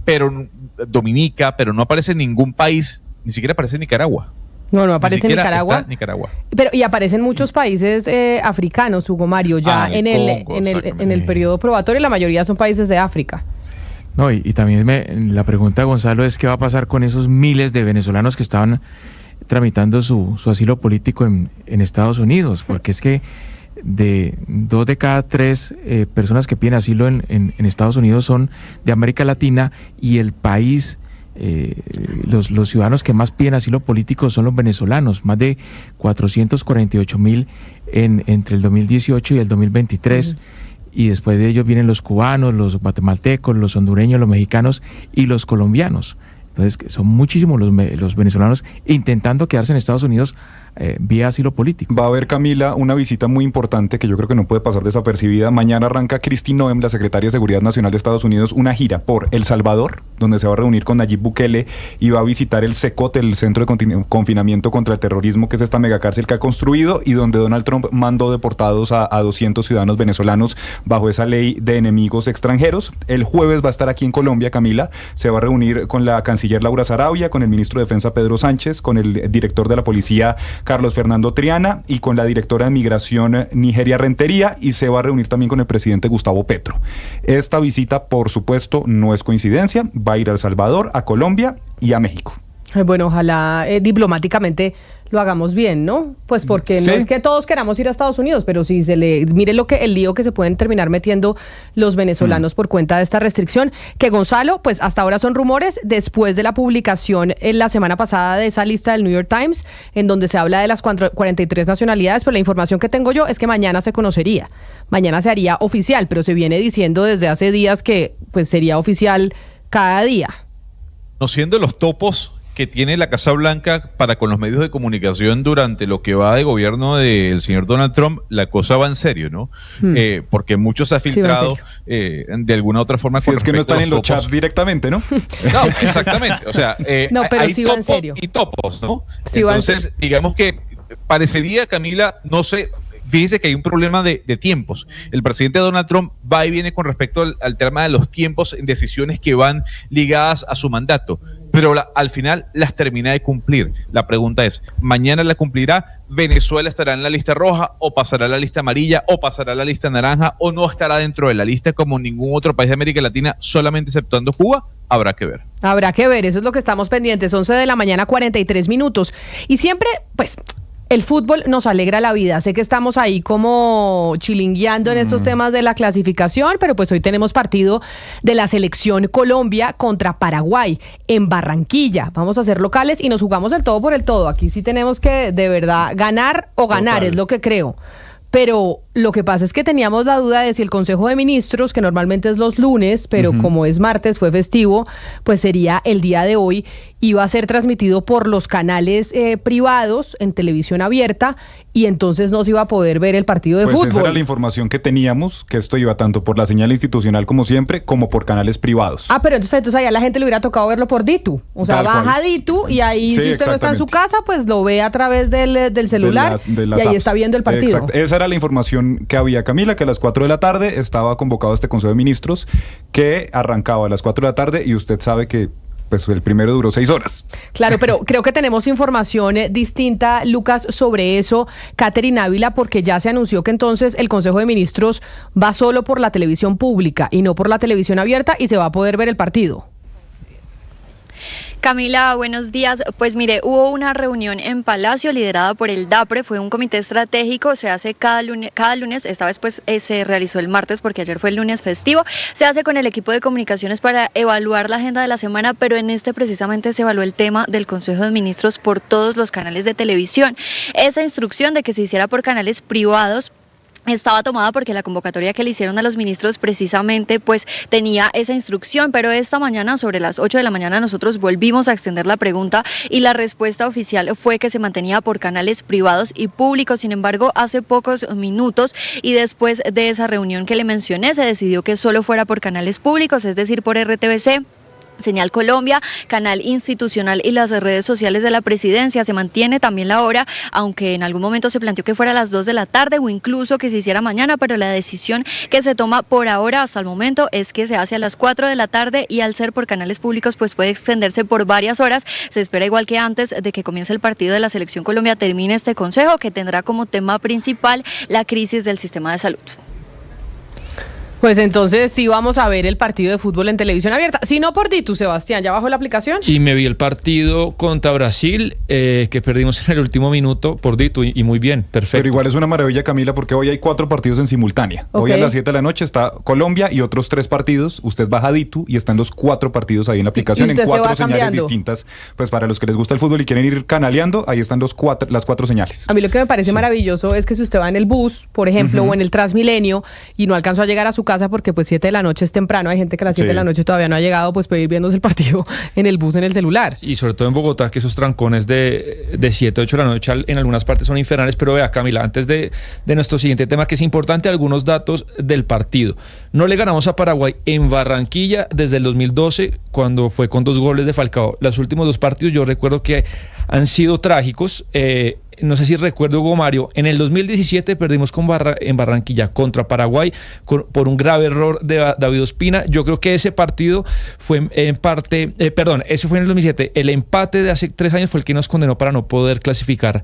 pero Dominica, pero no aparece ningún país, ni siquiera aparece Nicaragua. No aparece Nicaragua. Está Nicaragua. Pero y aparecen muchos países africanos, Hugo Mario, ya en el periodo probatorio, la mayoría son países de África. No, y también la pregunta, Gonzalo, es qué va a pasar con esos miles de venezolanos que estaban tramitando su asilo político en Estados Unidos, porque es que de 2 de cada 3 personas que piden asilo en Estados Unidos son de América Latina, y el país, los ciudadanos que más piden asilo político son los venezolanos, más de 448,000 entre el 2018 y el 2023. Y después de ellos vienen los cubanos, los guatemaltecos, los hondureños, los mexicanos y los colombianos. Entonces, son muchísimos los venezolanos intentando quedarse en Estados Unidos vía asilo político. Va a haber, Camila, una visita muy importante que yo creo que no puede pasar desapercibida. Mañana arranca Kristi Noem, la secretaria de Seguridad Nacional de Estados Unidos, una gira por El Salvador, donde se va a reunir con Nayib Bukele y va a visitar el CECOT, el Centro de Confinamiento contra el Terrorismo, que es esta megacárcel que ha construido y donde Donald Trump mandó deportados a 200 ciudadanos venezolanos bajo esa ley de enemigos extranjeros. El jueves va a estar aquí en Colombia, Camila, se va a reunir con la canciller Laura Sarabia, con el ministro de Defensa Pedro Sánchez, con el director de la policía Carlos Fernando Triana y con la directora de Migración Nigeria Rentería, y se va a reunir también con el presidente Gustavo Petro. Esta visita, por supuesto, no es coincidencia, va a ir a El Salvador, a Colombia y a México. Bueno, ojalá diplomáticamente lo hagamos bien, ¿no? Pues porque Sí. no es que todos queramos ir a Estados Unidos, pero si se le mire el lío que se pueden terminar metiendo los venezolanos por cuenta de esta restricción, que Gonzalo, pues hasta ahora son rumores después de la publicación en la semana pasada de esa lista del New York Times, en donde se habla de las 43 nacionalidades, pero la información que tengo yo es que mañana se conocería, mañana se haría oficial, pero se viene diciendo desde hace días que pues sería oficial cada día. Conociendo los topos que tiene la Casa Blanca para con los medios de comunicación durante lo que va de gobierno del señor Donald Trump, la cosa va en serio, ¿no? Porque mucho se ha filtrado de alguna otra forma. Si es que no están en los chats directamente, ¿no? No, exactamente. O sea, no, pero hay sí va en topos serio. y topos, ¿no? Sí va en Entonces, digamos que parecería, Camila, no sé, fíjese que hay un problema de tiempos. El presidente Donald Trump va y viene con respecto al tema de los tiempos en decisiones que van ligadas a su mandato, pero al final las termina de cumplir. La pregunta es, ¿mañana la cumplirá? ¿Venezuela estará en la lista roja o pasará a la lista amarilla o pasará a la lista naranja o no estará dentro de la lista como ningún otro país de América Latina, solamente exceptuando Cuba? Habrá que ver. Habrá que ver, eso es lo que estamos pendientes, 11 de la mañana, 43 minutos. Y siempre, pues, el fútbol nos alegra la vida. Sé que estamos ahí como chilingueando en estos temas de la clasificación, pero pues hoy tenemos partido de la selección Colombia contra Paraguay en Barranquilla. Vamos a ser locales y nos jugamos el todo por el todo. Aquí sí tenemos que de verdad ganar o ganar, Total. es lo que creo. Pero lo que pasa es que teníamos la duda de si el Consejo de Ministros, que normalmente es los lunes, pero como es martes, fue festivo, pues sería el día de hoy, iba a ser transmitido por los canales privados en televisión abierta y entonces no se iba a poder ver el partido de Pues fútbol. esa era la información que teníamos, que esto iba tanto por la señal institucional como siempre, como por canales privados. Ah, pero entonces allá la gente le hubiera tocado verlo por Ditu. O sea, Tal baja cual. Ditu y ahí Sí, si usted no está en su exactamente. casa, pues lo ve a través del celular de las y ahí apps. está viendo el partido. Exacto. Esa era la información que había, Camila, que a las 4 de la tarde estaba convocado este Consejo de Ministros que arrancaba a las 4 de la tarde y usted sabe que pues el primero duró 6 horas. Claro, pero creo que tenemos información distinta, Lucas, sobre eso, Catherine Ávila, porque ya se anunció que entonces el Consejo de Ministros va solo por la televisión pública y no por la televisión abierta y se va a poder ver el partido. Camila, buenos días. Pues mire, hubo una reunión en Palacio liderada por el DAPRE, fue un comité estratégico, se hace cada lunes, esta vez pues se realizó el martes porque ayer fue el lunes festivo, se hace con el equipo de comunicaciones para evaluar la agenda de la semana, pero en este precisamente se evaluó el tema del Consejo de Ministros por todos los canales de televisión. Esa instrucción de que se hiciera por canales privados estaba tomada porque la convocatoria que le hicieron a los ministros precisamente pues tenía esa instrucción, pero esta mañana sobre las 8 de la mañana nosotros volvimos a extender la pregunta y la respuesta oficial fue que se mantenía por canales privados y públicos. Sin embargo, hace pocos minutos y después de esa reunión que le mencioné, se decidió que solo fuera por canales públicos, es decir, por RTVC, Señal Colombia, Canal Institucional y las redes sociales de la presidencia. Se mantiene también la hora, aunque en algún momento se planteó que fuera a las 2 de la tarde o incluso que se hiciera mañana, pero la decisión que se toma por ahora hasta el momento es que se hace a las 4 de la tarde y al ser por canales públicos pues puede extenderse por varias horas. Se espera igual que antes de que comience el partido de la Selección Colombia termine este consejo que tendrá como tema principal la crisis del sistema de salud. Pues entonces sí vamos a ver el partido de fútbol en televisión abierta. Si no por Ditu, Sebastián, ¿ya bajó la aplicación? Y me vi el partido contra Brasil, que perdimos en el último minuto por Ditu, y muy bien, perfecto. Pero igual es una maravilla, Camila, porque hoy hay 4 partidos en simultánea. Hoy a las 7 de la noche está Colombia y otros 3 partidos. Usted baja a Ditu y están los 4 partidos ahí en la aplicación, en 4 señales distintas. Pues para los que les gusta el fútbol y quieren ir canaleando, ahí están las 4 señales. A mí lo que me parece maravilloso es que si usted va en el bus, por ejemplo, o en el Transmilenio y no alcanzó a llegar a su casa casa porque pues 7 de la noche es temprano, hay gente que a las 7 de la noche todavía no ha llegado, pues puede ir viéndose el partido en el bus, en el celular. Y sobre todo en Bogotá, que esos trancones de 7, 8 de la noche en algunas partes son infernales. Pero vea, Camila, antes de nuestro siguiente tema, que es importante, algunos datos del partido. No le ganamos a Paraguay en Barranquilla desde el 2012, cuando fue con 2 goles de Falcao. Los últimos 2 partidos yo recuerdo que han sido trágicos. No sé si recuerdo, Hugo Mario, en el 2017 perdimos en Barranquilla contra Paraguay por un grave error de David Ospina. Yo creo que ese partido fue en parte, ese fue en el 2017. El empate de hace 3 años fue el que nos condenó para no poder clasificar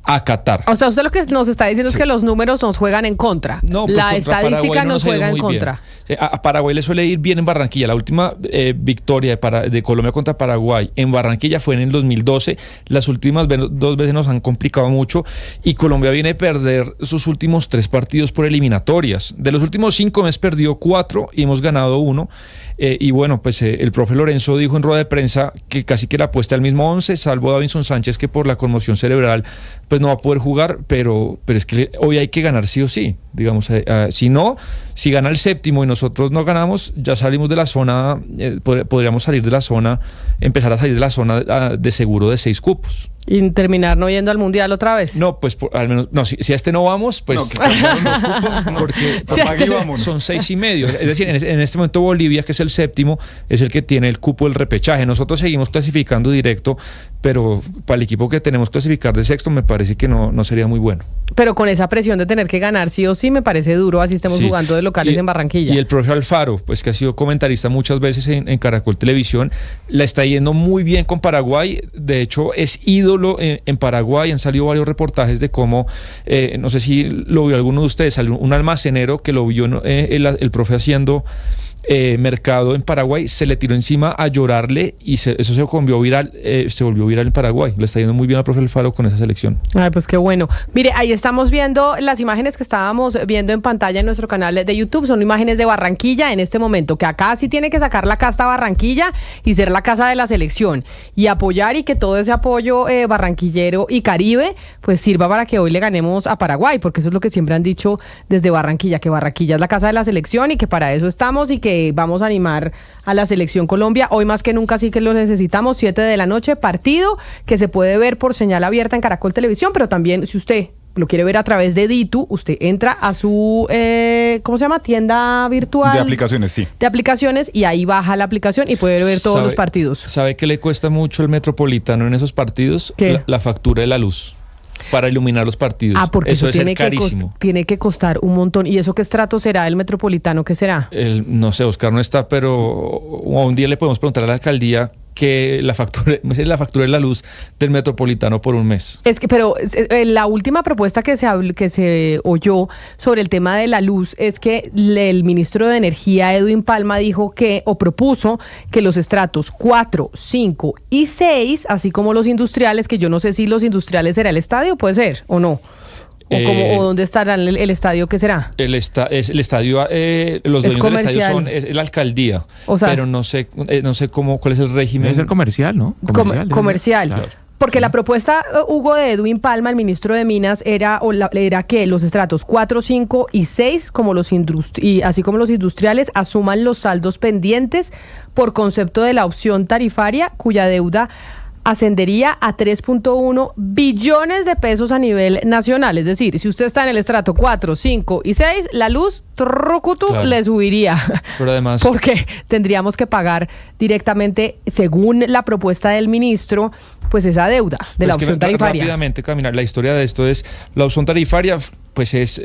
a Qatar. O sea, usted lo que nos está diciendo es que los números nos juegan en contra. No, pues la estadística nos juega en contra. A Paraguay le suele ir bien en Barranquilla. La última victoria de Colombia contra Paraguay en Barranquilla fue en el 2012. Las últimas 2 veces nos han complicado mucho y Colombia viene a perder sus últimos 3 partidos por eliminatorias. De los últimos 5 hemos perdido 4 y hemos ganado 1. Y bueno, pues el profe Lorenzo dijo en rueda de prensa que casi que la apuesta al mismo 11, salvo Davinson Sánchez, que por la conmoción cerebral pues no va a poder jugar, pero es que hoy hay que ganar sí o sí. Digamos, si gana el séptimo y nosotros no ganamos, ya salimos de la zona, podríamos salir de la zona, empezar a salir de la zona de seguro de 6 cupos. ¿Y terminar no yendo al Mundial otra vez? No, pues al menos, no, si a este no vamos, pues porque son 6,5. Es decir, en este momento Bolivia, que es el séptimo, es el que tiene el cupo del repechaje. Nosotros seguimos clasificando directo, pero para el equipo que tenemos clasificar de sexto me parece que no sería muy bueno. Pero con esa presión de tener que ganar sí o sí me parece duro, así estemos jugando de locales en Barranquilla. Y el profe Alfaro, pues que ha sido comentarista muchas veces en Caracol Televisión, la está yendo muy bien con Paraguay. De hecho, es ídolo en Paraguay. Han salido varios reportajes de cómo, no sé si lo vio alguno de ustedes, un almacenero que lo vio el profe haciendo mercado en Paraguay, se le tiró encima a llorarle y eso se volvió viral en Paraguay. Le está yendo muy bien al profe Alfaro con esa selección. Ay, pues qué bueno. Mire, ahí estamos viendo las imágenes que estábamos viendo en pantalla en nuestro canal de YouTube. Son imágenes de Barranquilla en este momento, que acá sí tiene que sacar la casta Barranquilla y ser la casa de la selección y apoyar, y que todo ese apoyo barranquillero y Caribe pues sirva para que hoy le ganemos a Paraguay, porque eso es lo que siempre han dicho desde Barranquilla, que Barranquilla es la casa de la selección y que para eso estamos y que vamos a animar a la selección Colombia. Hoy más que nunca sí que lo necesitamos. 7 de la noche, partido que se puede ver por señal abierta en Caracol Televisión, pero también si usted lo quiere ver a través de Ditu, usted entra a su, ¿cómo se llama? Tienda virtual. De aplicaciones, sí. De aplicaciones, y ahí baja la aplicación y puede ver todos los partidos. ¿Sabe qué le cuesta mucho al Metropolitano en esos partidos? La factura de la luz para iluminar los partidos. Porque eso debe ser carísimo. Tiene que costar un montón. ¿Y eso qué estrato será el Metropolitano? ¿Qué será? No sé, Oscar no está, pero un día le podemos preguntar a la alcaldía que la factura de la luz del Metropolitano por un mes. Pero la última propuesta que se oyó sobre el tema de la luz es que el ministro de Energía, Edwin Palma, propuso que los estratos 4, 5 y 6, así como los industriales, que yo no sé si los industriales será el estadio, puede ser, o no. ¿O dónde estará el estadio? ¿Qué será? El estadio, los dueños del estadio es la alcaldía, pero no sé cuál es el régimen. Debe ser comercial, ¿no? Comercial. Claro. Porque la propuesta, Hugo, de Edwin Palma, el ministro de Minas, era que los estratos 4, 5 y 6, así como los industriales, asuman los saldos pendientes por concepto de la opción tarifaria, cuya deuda ascendería a 3.1 billones de pesos a nivel nacional. Es decir, si usted está en el estrato 4, 5 y 6, la luz le subiría. Pero además, porque tendríamos que pagar directamente, según la propuesta del ministro, pues esa deuda de la opción tarifaria. Rápidamente, Camila, la historia de esto es la opción tarifaria, pues es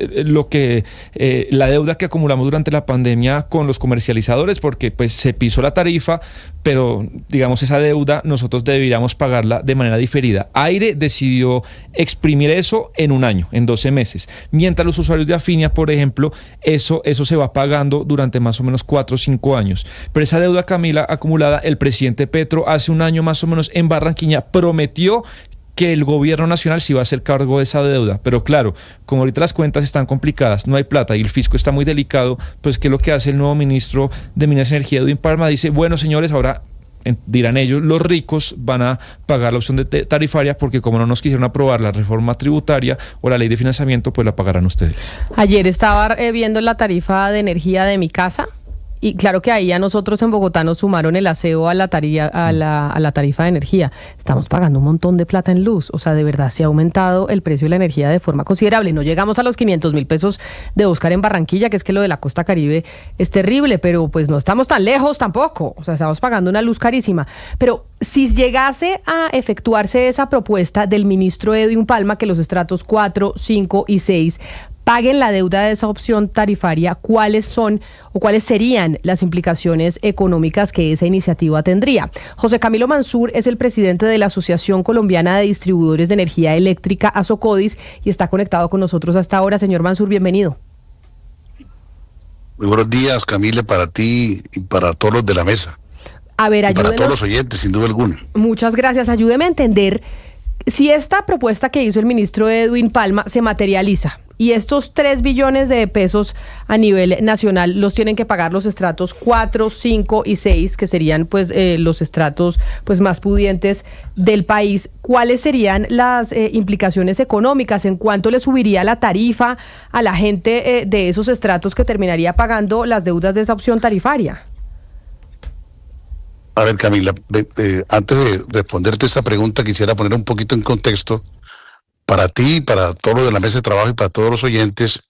la deuda que acumulamos durante la pandemia con los comercializadores, porque pues se pisó la tarifa, pero digamos esa deuda nosotros deberíamos pagarla de manera diferida. Aire decidió exprimir eso en un año, en 12 meses, mientras los usuarios de Afinia, por ejemplo, eso se va pagando durante más o menos 4 o 5 años. Pero esa deuda, Camila, acumulada, el presidente Petro hace un año más o menos en Barranquilla prometió que el gobierno nacional se iba a hacer cargo de esa deuda. Pero claro, como ahorita las cuentas están complicadas, no hay plata y el fisco está muy delicado, pues ¿qué es lo que hace el nuevo ministro de Minas y Energía, Edwin Palma? Dice, bueno, señores, ahora dirán ellos, los ricos van a pagar la opción tarifaria porque como no nos quisieron aprobar la reforma tributaria o la ley de financiamiento, pues la pagarán ustedes. Ayer estaba viendo la tarifa de energía de mi casa. Y claro que ahí a nosotros en Bogotá nos sumaron el aseo a la tarifa de energía. Estamos pagando un montón de plata en luz. O sea, de verdad se ha aumentado el precio de la energía de forma considerable. No llegamos a los 500.000 pesos de Oscar en Barranquilla, que es que lo de la costa Caribe es terrible, pero pues no estamos tan lejos tampoco. O sea, estamos pagando una luz carísima. Pero si llegase a efectuarse esa propuesta del ministro Edwin Palma, que los estratos 4, 5 y 6 paguen la deuda de esa opción tarifaria, ¿cuáles son o cuáles serían las implicaciones económicas que esa iniciativa tendría? José Camilo Mansur es el presidente de la Asociación Colombiana de Distribuidores de Energía Eléctrica, ASOCODIS, y está conectado con nosotros hasta ahora. Señor Mansur, bienvenido. Muy buenos días, Camila, para ti y para todos los de la mesa. A ver, ayúdenos. Para todos los oyentes, sin duda alguna. Muchas gracias. Ayúdeme a entender si esta propuesta que hizo el ministro Edwin Palma se materializa. Y estos 3 billones de pesos a nivel nacional los tienen que pagar los estratos 4, 5 y 6, que serían pues los estratos pues más pudientes del país. ¿Cuáles serían las implicaciones económicas? ¿En cuánto le subiría la tarifa a la gente de esos estratos que terminaría pagando las deudas de esa opción tarifaria? A ver, Camila, antes de responderte esa pregunta, quisiera poner un poquito en contexto para ti, para todos los de la mesa de trabajo y para todos los oyentes,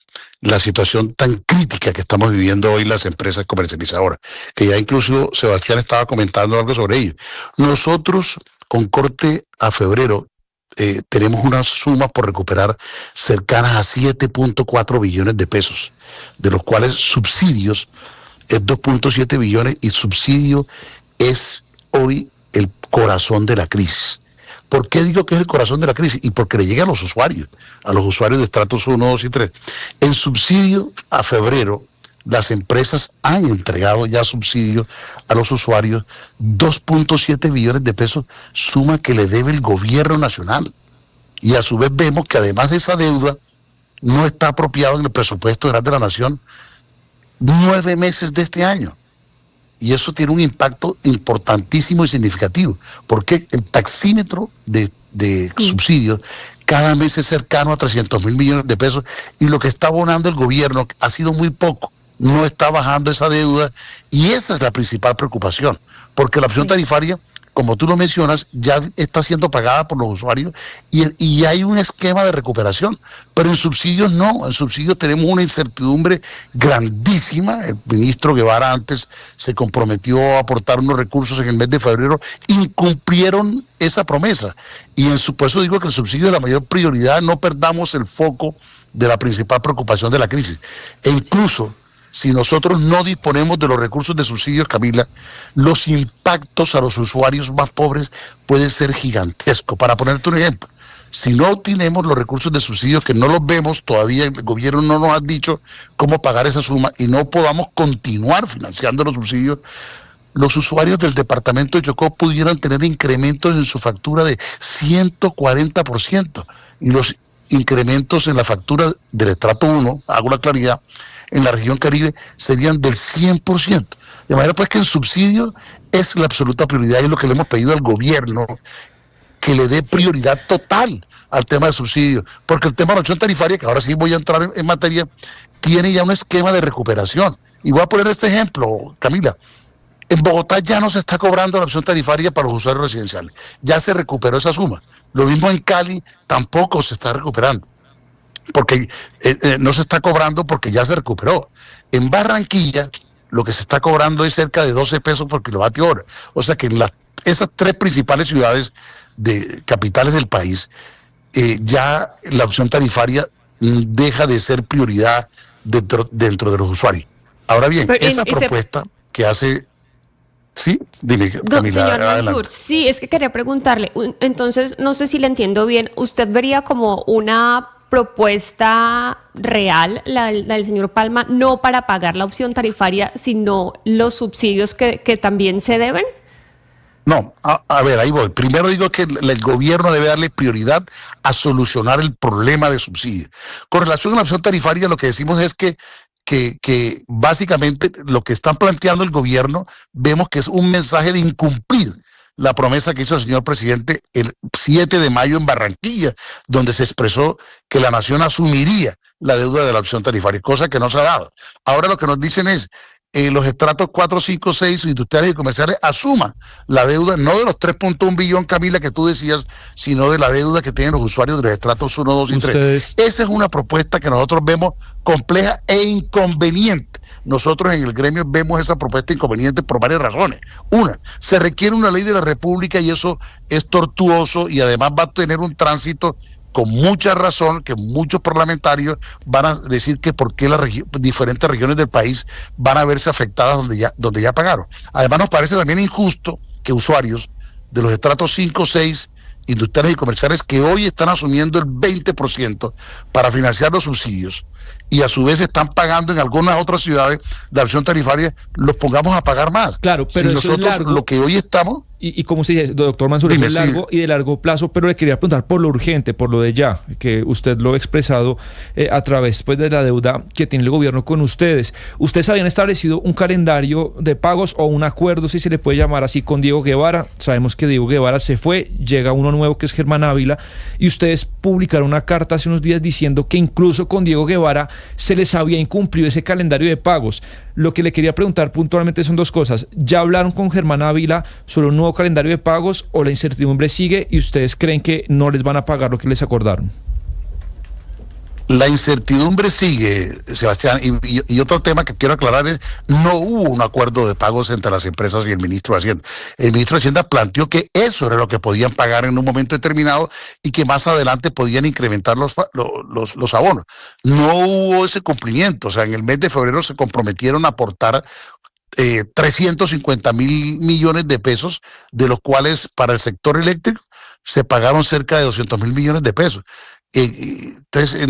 la situación tan crítica que estamos viviendo hoy las empresas comercializadoras, que ya incluso Sebastián estaba comentando algo sobre ello. Nosotros, con corte a febrero, tenemos unas sumas por recuperar cercanas a 7.4 billones de pesos, de los cuales subsidios es 2.7 billones y subsidio es hoy el corazón de la crisis. ¿Por qué digo que es el corazón de la crisis? Y porque le llega a los usuarios de estratos 1, 2 y 3. En subsidio a febrero, las empresas han entregado ya subsidios a los usuarios, 2.7 billones de pesos, suma que le debe el gobierno nacional. Y a su vez vemos que además de esa deuda, no está apropiado en el presupuesto general de la Nación 9 meses de este año. Y eso tiene un impacto importantísimo y significativo, porque el taxímetro de subsidios cada mes es cercano a 300.000 millones de pesos y lo que está abonando el gobierno ha sido muy poco, no está bajando esa deuda y esa es la principal preocupación, porque la opción tarifaria, como tú lo mencionas, ya está siendo pagada por los usuarios y hay un esquema de recuperación, pero en subsidios no, en subsidios tenemos una incertidumbre grandísima. El ministro Guevara antes se comprometió a aportar unos recursos en el mes de febrero, incumplieron esa promesa y por eso digo que el subsidio es la mayor prioridad, no perdamos el foco de la principal preocupación de la crisis. E incluso si nosotros no disponemos de los recursos de subsidios, Camila, los impactos a los usuarios más pobres pueden ser gigantescos. Para ponerte un ejemplo, si no tenemos los recursos de subsidios, que no los vemos todavía, el gobierno no nos ha dicho cómo pagar esa suma y no podamos continuar financiando los subsidios, los usuarios del departamento de Chocó pudieran tener incrementos en su factura de 140% y los incrementos en la factura del estrato 1, hago la claridad, en la región Caribe serían del 100%. De manera pues que el subsidio es la absoluta prioridad y es lo que le hemos pedido al gobierno, que le dé prioridad total al tema de subsidio, porque el tema de la opción tarifaria, que ahora sí voy a entrar en materia, tiene ya un esquema de recuperación. Y voy a poner este ejemplo, Camila. En Bogotá ya no se está cobrando la opción tarifaria para los usuarios residenciales. Ya se recuperó esa suma. Lo mismo en Cali, tampoco se está recuperando. Porque no se está cobrando porque ya se recuperó. En Barranquilla lo que se está cobrando es cerca de 12 pesos por kilovatio hora. O sea que en esas 3 principales ciudades de capitales del país, ya la opción tarifaria deja de ser prioridad dentro de los usuarios. Ahora bien, esa propuesta que hace... Sí, dime, Camila. Señor Mansur, sí, es que quería preguntarle, entonces no sé si le entiendo bien, ¿usted vería como una propuesta real, la del señor Palma, no para pagar la opción tarifaria, sino los subsidios que también se deben? No, a ver, ahí voy. Primero digo que el gobierno debe darle prioridad a solucionar el problema de subsidio. Con relación a la opción tarifaria, lo que decimos es que que básicamente lo que están planteando el gobierno, vemos que es un mensaje de incumplir la promesa que hizo el señor presidente el 7 de mayo en Barranquilla, donde se expresó que la nación asumiría la deuda de la opción tarifaria, cosa que no se ha dado. Ahora lo que nos dicen es, los estratos 4, 5, 6 industriales y comerciales asuman la deuda, no de los 3.1 billones, Camila, que tú decías, sino de la deuda que tienen los usuarios de los estratos 1, 2 y 3. Esa es una propuesta que nosotros vemos compleja e inconveniente. Nosotros en el gremio vemos esa propuesta inconveniente por varias razones. Una, se requiere una ley de la República y eso es tortuoso y además va a tener un tránsito con mucha razón, que muchos parlamentarios van a decir que por qué las diferentes regiones del país van a verse afectadas donde ya pagaron. Además nos parece también injusto que usuarios de los estratos 5, 6, industriales y comerciales que hoy están asumiendo el 20% para financiar los subsidios y a su vez están pagando en algunas otras ciudades la opción tarifaria, los pongamos a pagar más. Claro, pero si eso nosotros es largo. Lo que hoy estamos... Y como se dice, doctor Mansur, es largo y de largo plazo, pero le quería preguntar por lo urgente, por lo de ya, que usted lo ha expresado a través pues, de la deuda que tiene el gobierno con ustedes. Ustedes habían establecido un calendario de pagos o un acuerdo, si se le puede llamar así, con Diego Guevara. Sabemos que Diego Guevara se fue, llega uno nuevo que es Germán Ávila, y ustedes publicaron una carta hace unos días diciendo que incluso con Diego Guevara se les había incumplido ese calendario de pagos. Lo que le quería preguntar puntualmente son dos cosas. ¿Ya hablaron con Germán Ávila sobre un nuevo calendario de pagos o la incertidumbre sigue y ustedes creen que no les van a pagar lo que les acordaron? La incertidumbre sigue, Sebastián, y otro tema que quiero aclarar es, no hubo un acuerdo de pagos entre las empresas y el ministro de Hacienda. El ministro de Hacienda planteó que eso era lo que podían pagar en un momento determinado y que más adelante podían incrementar los abonos. No hubo ese cumplimiento, o sea, en el mes de febrero se comprometieron a aportar 350.000 millones de pesos, de los cuales para el sector eléctrico se pagaron cerca de 200.000 millones de pesos. Entonces,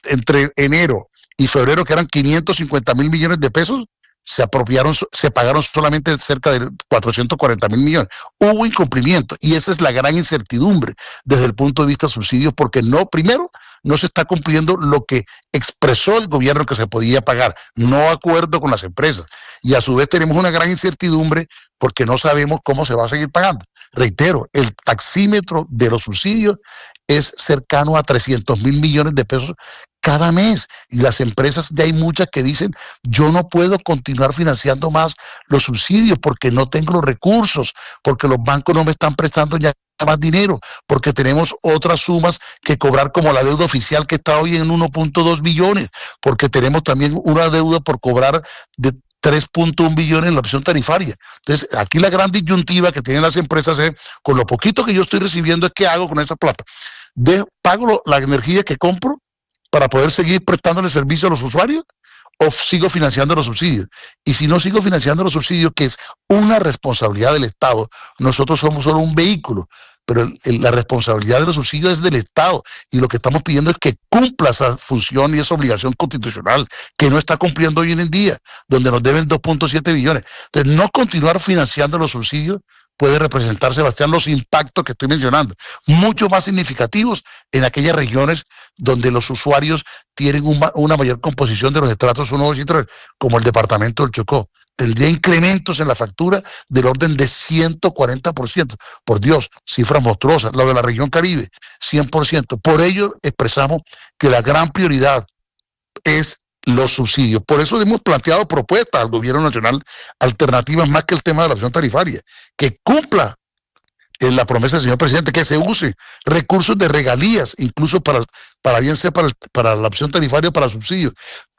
entre enero y febrero, que eran 550.000 millones de pesos, se pagaron solamente cerca de 440.000 millones. Hubo incumplimiento y esa es la gran incertidumbre desde el punto de vista de subsidios, porque primero, no se está cumpliendo lo que expresó el gobierno que se podía pagar, no acuerdo con las empresas. Y a su vez tenemos una gran incertidumbre porque no sabemos cómo se va a seguir pagando. Reitero, el taxímetro de los subsidios es cercano a 300.000 millones de pesos cada mes. Y las empresas, ya hay muchas que dicen, yo no puedo continuar financiando más los subsidios porque no tengo los recursos, porque los bancos no me están prestando ya más dinero, porque tenemos otras sumas que cobrar como la deuda oficial que está hoy en 1.2 billones, porque tenemos también una deuda por cobrar de 3.1 billones en la opción tarifaria. Entonces, aquí la gran disyuntiva que tienen las empresas es, con lo poquito que yo estoy recibiendo, ¿qué hago con esa plata? ¿Pago la energía que compro para poder seguir prestándole servicio a los usuarios? ¿O sigo financiando los subsidios? Y si no sigo financiando los subsidios, que es una responsabilidad del Estado, nosotros somos solo un vehículo, pero la responsabilidad de los subsidios es del Estado, y lo que estamos pidiendo es que cumpla esa función y esa obligación constitucional, que no está cumpliendo hoy en día, donde nos deben 2.7 billones. Entonces, no continuar financiando los subsidios puede representar, Sebastián, los impactos que estoy mencionando, mucho más significativos en aquellas regiones donde los usuarios tienen una mayor composición de los estratos 1, 2 y 3, como el departamento del Chocó. Tendría incrementos en la factura del orden de 140%. Por Dios, cifras monstruosas. Lo de la región Caribe, 100%. Por ello expresamos que la gran prioridad es los subsidios. Por eso hemos planteado propuestas al gobierno nacional, alternativas más que el tema de la opción tarifaria, que cumpla en la promesa del señor presidente, que se use recursos de regalías, incluso para bien sea para la opción tarifaria o para subsidios,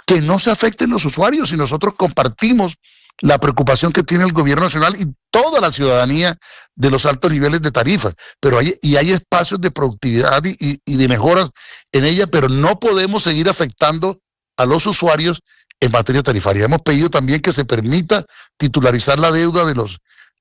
que no se afecten los usuarios, y nosotros compartimos la preocupación que tiene el gobierno nacional y toda la ciudadanía de los altos niveles de tarifas, pero hay espacios de productividad y de mejoras en ella, pero no podemos seguir afectando a los usuarios en materia tarifaria. Hemos pedido también que se permita titularizar la deuda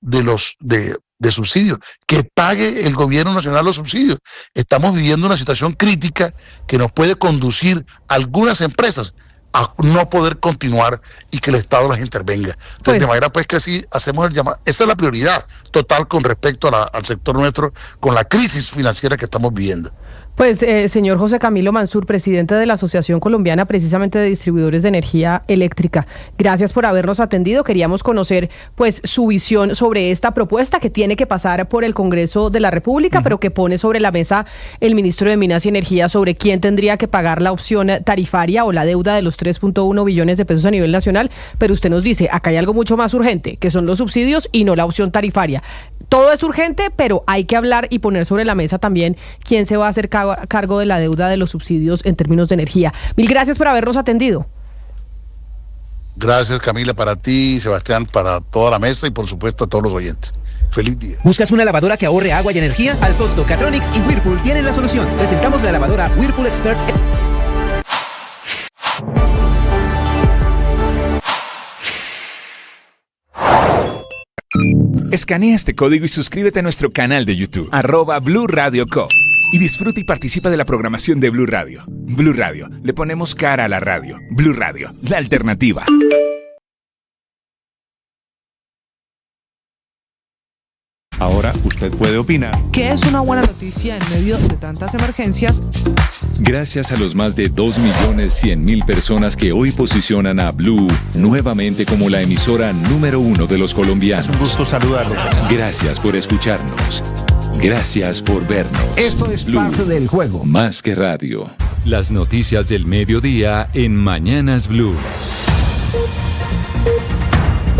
de subsidios, que pague el gobierno nacional los subsidios. Estamos viviendo una situación crítica que nos puede conducir a algunas empresas a no poder continuar y que el Estado las intervenga. Entonces, de manera pues que así hacemos el llamado. Esa es la prioridad total con respecto al sector nuestro, con la crisis financiera que estamos viviendo. Pues, señor José Camilo Mansur, presidente de la Asociación Colombiana precisamente de Distribuidores de Energía Eléctrica, gracias por habernos atendido. Queríamos conocer pues su visión sobre esta propuesta que tiene que pasar por el Congreso de la República, pero que pone sobre la mesa el ministro de Minas y Energía sobre quién tendría que pagar la opción tarifaria o la deuda de los 3.1 billones de pesos a nivel nacional. Pero usted nos dice, acá hay algo mucho más urgente, que son los subsidios y no la opción tarifaria. Todo es urgente, pero hay que hablar y poner sobre la mesa también quién se va a hacer cargo de la deuda de los subsidios en términos de energía. Mil gracias por habernos atendido. Gracias, Camila, para ti, Sebastián, para toda la mesa y por supuesto a todos los oyentes. Feliz día. ¿Buscas una lavadora que ahorre agua y energía? Al costo, Catronics y Whirlpool tienen la solución. Presentamos la lavadora Whirlpool Expert. Escanea este código y suscríbete a nuestro canal de YouTube, @Blue Radio Co. Y disfruta y participa de la programación de Blue Radio. Blue Radio, le ponemos cara a la radio. Blue Radio, la alternativa. Ahora usted puede opinar. ¿Qué es una buena noticia en medio de tantas emergencias? Gracias a los más de 2.100.000 personas que hoy posicionan a Blue nuevamente como la emisora número 1 de los colombianos. Es un gusto saludarlos. Gracias por escucharnos. Gracias por vernos. Esto es Blue, parte del juego. más que radio. Las noticias del mediodía en Mañanas Blue.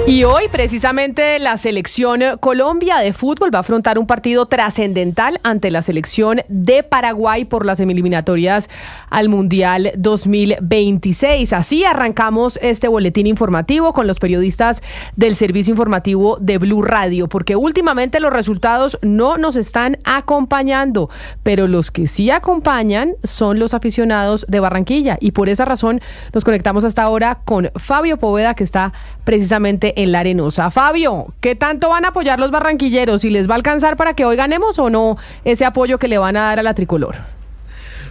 Y hoy, precisamente, la selección Colombia de fútbol va a afrontar un partido trascendental ante la selección de Paraguay por las eliminatorias al Mundial 2026. Así arrancamos este boletín informativo con los periodistas del servicio informativo de Blue Radio, porque últimamente los resultados no nos están acompañando, pero los que sí acompañan son los aficionados de Barranquilla, y por esa razón nos conectamos hasta ahora con Fabio Poveda, que está precisamente en La Arenosa. Fabio, ¿qué tanto van a apoyar los barranquilleros? ¿Y les va a alcanzar para que hoy ganemos o no ese apoyo que le van a dar a la tricolor?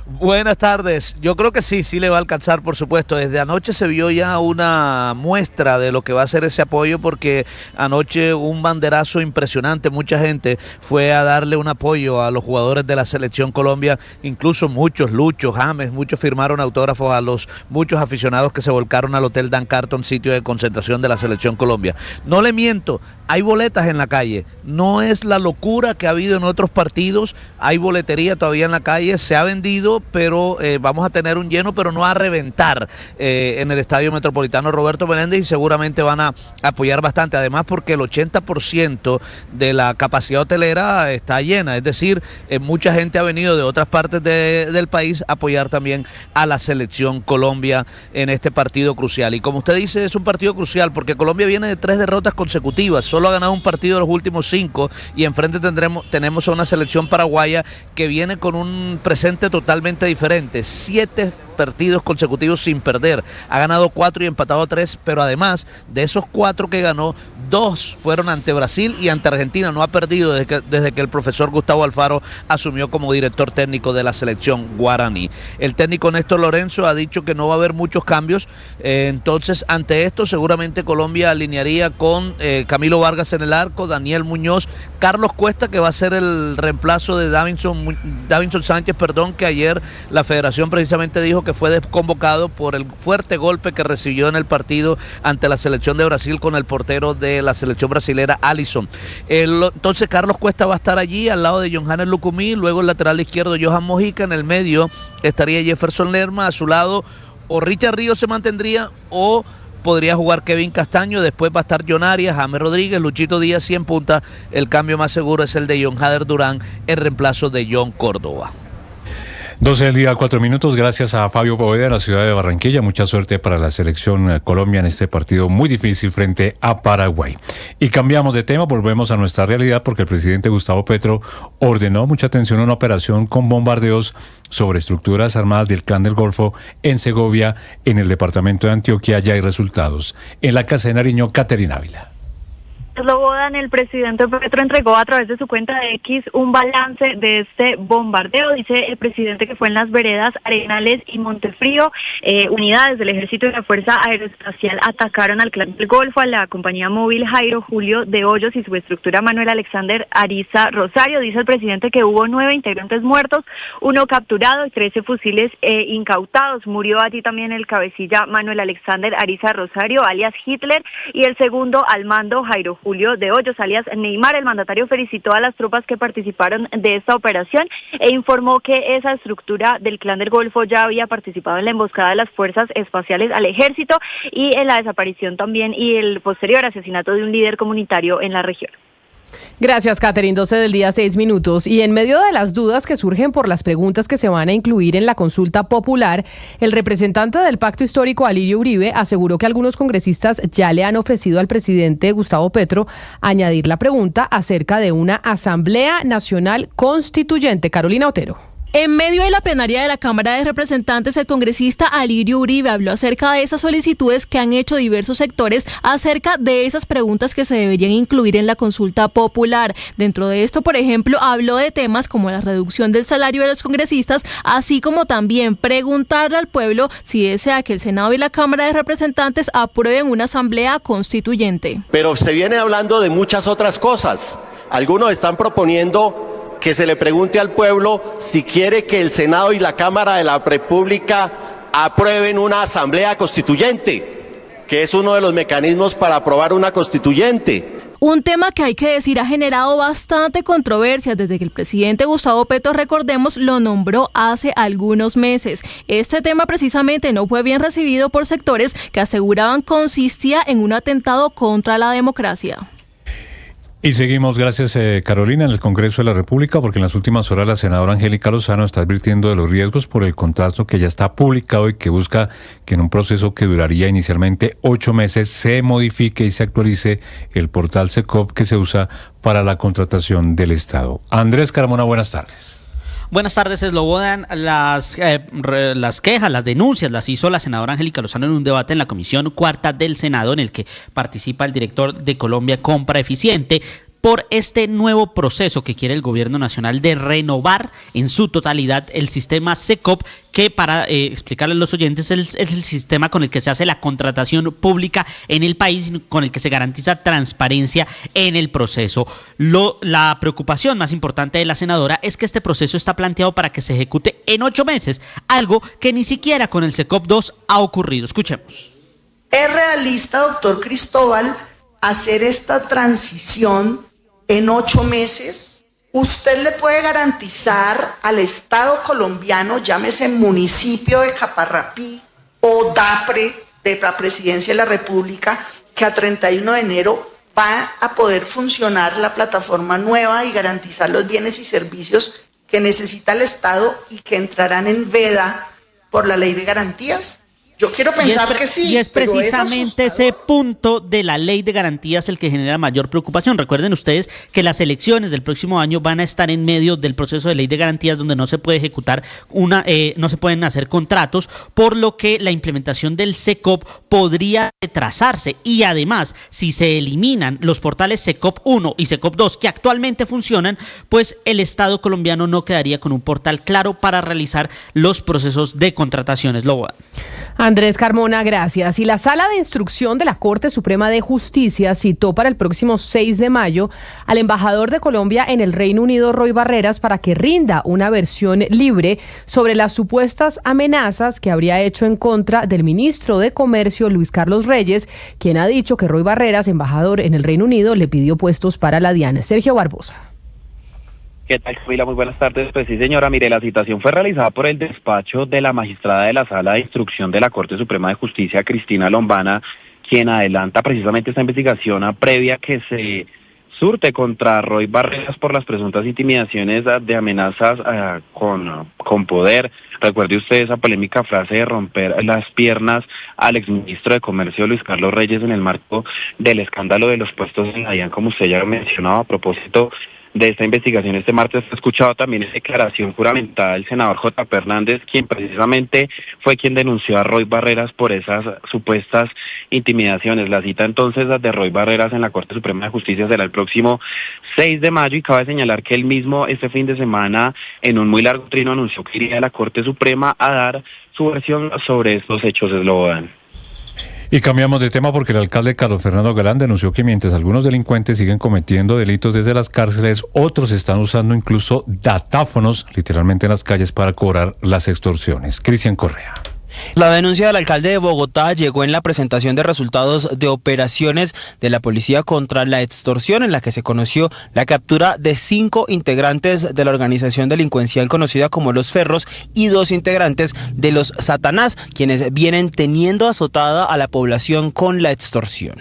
Buenas tardes. Yo creo que sí le va a alcanzar, por supuesto. Desde anoche se vio ya una muestra de lo que va a ser ese apoyo, porque anoche un banderazo impresionante. Mucha gente fue a darle un apoyo a los jugadores de la Selección Colombia, incluso muchos, Lucho, James, muchos firmaron autógrafos a los muchos aficionados que se volcaron al Hotel Dan Carton, sitio de concentración de la Selección Colombia. No le miento, hay boletas en la calle. No es la locura que ha habido en otros partidos. Hay boletería todavía en la calle, se ha vendido, pero vamos a tener un lleno, pero no a reventar en el Estadio Metropolitano Roberto Menéndez, y seguramente van a apoyar bastante, además porque el 80% de la capacidad hotelera está llena, es decir, mucha gente ha venido de otras partes del país a apoyar también a la Selección Colombia en este partido crucial. Y como usted dice, es un partido crucial porque Colombia viene de 3 derrotas consecutivas, solo ha ganado un partido de los últimos 5, y enfrente tenemos a una selección paraguaya que viene con un presente totalmente diferente. 7 partidos consecutivos sin perder, ha ganado 4 y empatado 3, pero además de esos 4 que ganó, 2 fueron ante Brasil y ante Argentina. No ha perdido desde que el profesor Gustavo Alfaro asumió como director técnico de la selección guaraní. El técnico Néstor Lorenzo ha dicho que no va a haber muchos cambios, entonces ante esto seguramente Colombia alinearía con Camilo Vargas en el arco, Daniel Muñoz, Carlos Cuesta, que va a ser el reemplazo de Davinson Sánchez, que ayer la federación precisamente dijo que fue desconvocado por el fuerte golpe que recibió en el partido ante la selección de Brasil con el portero de la selección brasilera, Alisson. Entonces Carlos Cuesta va a estar allí al lado de Johannes Lucumí, luego el lateral izquierdo Johan Mojica, en el medio estaría Jefferson Lerma, a su lado o Richard Ríos se mantendría o podría jugar Kevin Castaño, después va a estar John Arias, James Rodríguez, Luchito Díaz y en punta el cambio más seguro es el de John Hader Durán en reemplazo de John Córdoba. 12 del día, 4 minutos. Gracias a Fabio Poveda de la ciudad de Barranquilla. Mucha suerte para la selección Colombia en este partido muy difícil frente a Paraguay. Y cambiamos de tema, volvemos a nuestra realidad, porque el presidente Gustavo Petro ordenó mucha atención a una operación con bombardeos sobre estructuras armadas del Clan del Golfo en Segovia, en el departamento de Antioquia. Ya hay resultados. En la casa de Nariño, Caterina Ávila. Slobodan, el presidente Petro entregó a través de su cuenta de X un balance de este bombardeo. Dice el presidente que fue en las veredas Arenales y Montefrío. Unidades del Ejército y la Fuerza Aeroespacial atacaron al Clan del Golfo, a la compañía móvil Jairo Julio de Hoyos y su estructura Manuel Alexander Ariza Rosario. Dice el presidente que hubo 9 integrantes muertos, 1 capturado y 13 fusiles incautados. Murió allí también el cabecilla Manuel Alexander Ariza Rosario, alias Hitler, y el segundo al mando Jairo Julio de Hoyos, alias Neymar. El mandatario felicitó a las tropas que participaron de esta operación e informó que esa estructura del Clan del Golfo ya había participado en la emboscada de las fuerzas espaciales al ejército y en la desaparición también y el posterior asesinato de un líder comunitario en la región. Gracias, Catherine. 12 del día, 6 minutos. Y en medio de las dudas que surgen por las preguntas que se van a incluir en la consulta popular, el representante del Pacto Histórico, Alirio Uribe, aseguró que algunos congresistas ya le han ofrecido al presidente Gustavo Petro añadir la pregunta acerca de una Asamblea Nacional Constituyente. Carolina Otero. En medio de la plenaria de la Cámara de Representantes, el congresista Alirio Uribe habló acerca de esas solicitudes que han hecho diversos sectores acerca de esas preguntas que se deberían incluir en la consulta popular. Dentro de esto, por ejemplo, habló de temas como la reducción del salario de los congresistas, así como también preguntarle al pueblo si desea que el Senado y la Cámara de Representantes aprueben una asamblea constituyente. Pero se viene hablando de muchas otras cosas. Algunos están proponiendo que se le pregunte al pueblo si quiere que el Senado y la Cámara de la República aprueben una asamblea constituyente, que es uno de los mecanismos para aprobar una constituyente. Un tema que hay que decir ha generado bastante controversia desde que el presidente Gustavo Petro, recordemos, lo nombró hace algunos meses. Este tema precisamente no fue bien recibido por sectores que aseguraban consistía en un atentado contra la democracia. Y seguimos, gracias Carolina, en el Congreso de la República, porque en las últimas horas la senadora Angélica Lozano está advirtiendo de los riesgos por el contrato que ya está publicado y que busca que en un proceso que duraría inicialmente 8 meses se modifique y se actualice el portal SECOP que se usa para la contratación del Estado. Andrés Carmona, buenas tardes. Buenas tardes, Slobodan. Las quejas, las denuncias las hizo la senadora Angélica Lozano en un debate en la Comisión Cuarta del Senado, en el que participa el director de Colombia Compra Eficiente, por este nuevo proceso que quiere el gobierno nacional de renovar en su totalidad el sistema SECOP, que para explicarle a los oyentes es el sistema con el que se hace la contratación pública en el país, con el que se garantiza transparencia en el proceso. La preocupación más importante de la senadora es que este proceso está planteado para que se ejecute en 8 meses, algo que ni siquiera con el SECOP 2 ha ocurrido. Escuchemos. ¿Es realista, doctor Cristóbal, hacer esta transición en 8 meses? ¿Usted le puede garantizar al Estado colombiano, llámese municipio de Caparrapí o DAPRE de la Presidencia de la República, que a 31 de enero va a poder funcionar la plataforma nueva y garantizar los bienes y servicios que necesita el Estado y que entrarán en veda por la ley de garantías? Yo quiero pensar que sí. Y es precisamente ese punto de la ley de garantías el que genera mayor preocupación. Recuerden ustedes que las elecciones del próximo año van a estar en medio del proceso de ley de garantías, donde no se puede ejecutar no se pueden hacer contratos, por lo que la implementación del SECOP podría retrasarse. Y además, si se eliminan los portales SECOP 1 y SECOP 2 que actualmente funcionan, pues el Estado colombiano no quedaría con un portal claro para realizar los procesos de contrataciones. Andrés Carmona, gracias. Y la Sala de Instrucción de la Corte Suprema de Justicia citó para el próximo 6 de mayo al embajador de Colombia en el Reino Unido, Roy Barreras, para que rinda una versión libre sobre las supuestas amenazas que habría hecho en contra del ministro de Comercio, Luis Carlos Reyes, quien ha dicho que Roy Barreras, embajador en el Reino Unido, le pidió puestos para la DIAN. Sergio Barbosa. ¿Qué tal, Camila? Muy buenas tardes. Pues sí, señora, mire, la citación fue realizada por el despacho de la magistrada de la Sala de Instrucción de la Corte Suprema de Justicia, Cristina Lombana, quien adelanta precisamente esta investigación previa que se surte contra Roy Barreras por las presuntas intimidaciones de amenazas con poder. Recuerde usted esa polémica frase de romper las piernas al exministro de Comercio, Luis Carlos Reyes, en el marco del escándalo de los puestos en la DIAN, como usted ya mencionaba, a propósito de esta investigación. Este martes he escuchado también en declaración juramentada del senador J. Hernández, quien precisamente fue quien denunció a Roy Barreras por esas supuestas intimidaciones. La cita entonces de Roy Barreras en la Corte Suprema de Justicia será el próximo 6 de mayo y cabe señalar que él mismo este fin de semana en un muy largo trino anunció que iría a la Corte Suprema a dar su versión sobre estos hechos. Eslogan. Y cambiamos de tema porque el alcalde Carlos Fernando Galán denunció que mientras algunos delincuentes siguen cometiendo delitos desde las cárceles, otros están usando incluso datáfonos literalmente en las calles para cobrar las extorsiones. Cristian Correa. La denuncia del alcalde de Bogotá llegó en la presentación de resultados de operaciones de la policía contra la extorsión, en la que se conoció la captura de 5 integrantes de la organización delincuencial conocida como Los Ferros y 2 integrantes de los Satanás, quienes vienen teniendo azotada a la población con la extorsión.